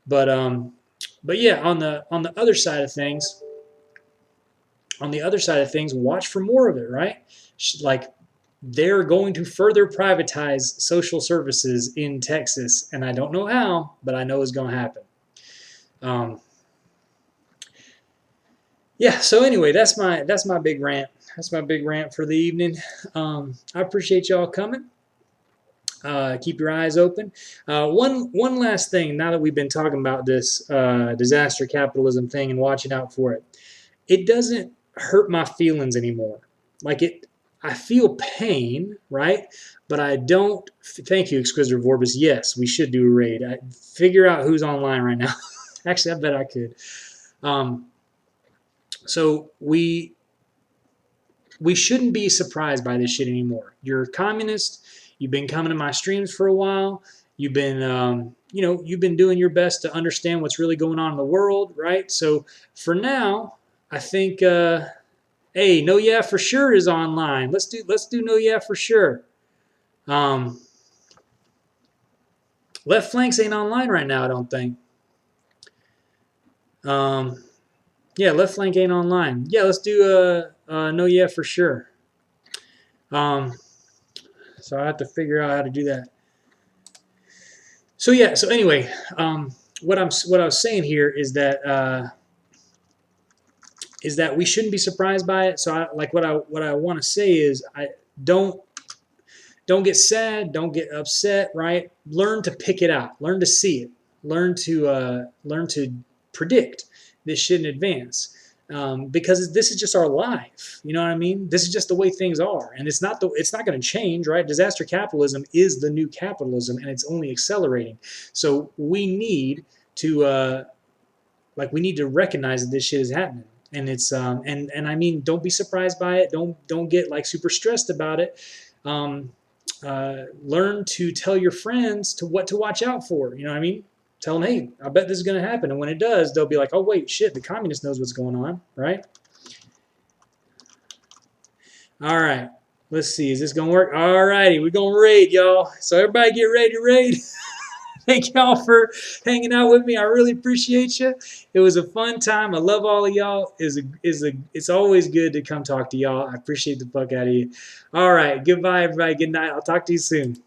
But um, but yeah, on the other side of things, watch for more of it, right? Like they're going to further privatize social services in Texas, and I don't know how, but I know it's going to happen. Um, yeah. So anyway, that's my big rant. That's my big rant for the evening. I appreciate y'all coming. Keep your eyes open. One last thing. Now that we've been talking about this disaster capitalism thing and watching out for it, it doesn't hurt my feelings anymore. Like I feel pain, right? But I don't. Thank you, Exquisitor Vorbis. Yes, we should do a raid. Figure out who's online right now. Actually, I bet I could. Um, so we shouldn't be surprised by this shit anymore. You're a communist. You've been coming to my streams for a while. You've been, you've been doing your best to understand what's really going on in the world, right? So for now, I think, hey, No Yeah for Sure is online. Let's do No Yeah for Sure. Um, Left Flanks ain't online right now, I don't think. Um, yeah, Left Flank ain't online. Yeah, let's do No Yeah for Sure. Um, so I have to figure out how to do that. So yeah. So anyway, what I was saying here is that we shouldn't be surprised by it. So what I want to say is I don't don't get sad, don't get upset. Right? Learn to pick it out. Learn to see it. Learn to predict this shit in advance. Because this is just our life. You know what I mean? This is just the way things are, and it's not going to change, right? Disaster capitalism is the new capitalism, and it's only accelerating. So we need to we need to recognize that this shit is happening, and it's and I mean, don't be surprised by it. Don't get like super stressed about it. Um, Learn to tell your friends to what to watch out for. You know what I mean? Tell them, hey, I bet this is going to happen. And when it does, they'll be like, oh, wait, shit, the communist knows what's going on, right? All right. Let's see. Is this going to work? All righty. We're going to raid, y'all. So everybody get ready to raid. Thank y'all for hanging out with me. I really appreciate you. It was a fun time. I love all of y'all. It's always good to come talk to y'all. I appreciate the fuck out of you. All right. Goodbye, everybody. Good night. I'll talk to you soon.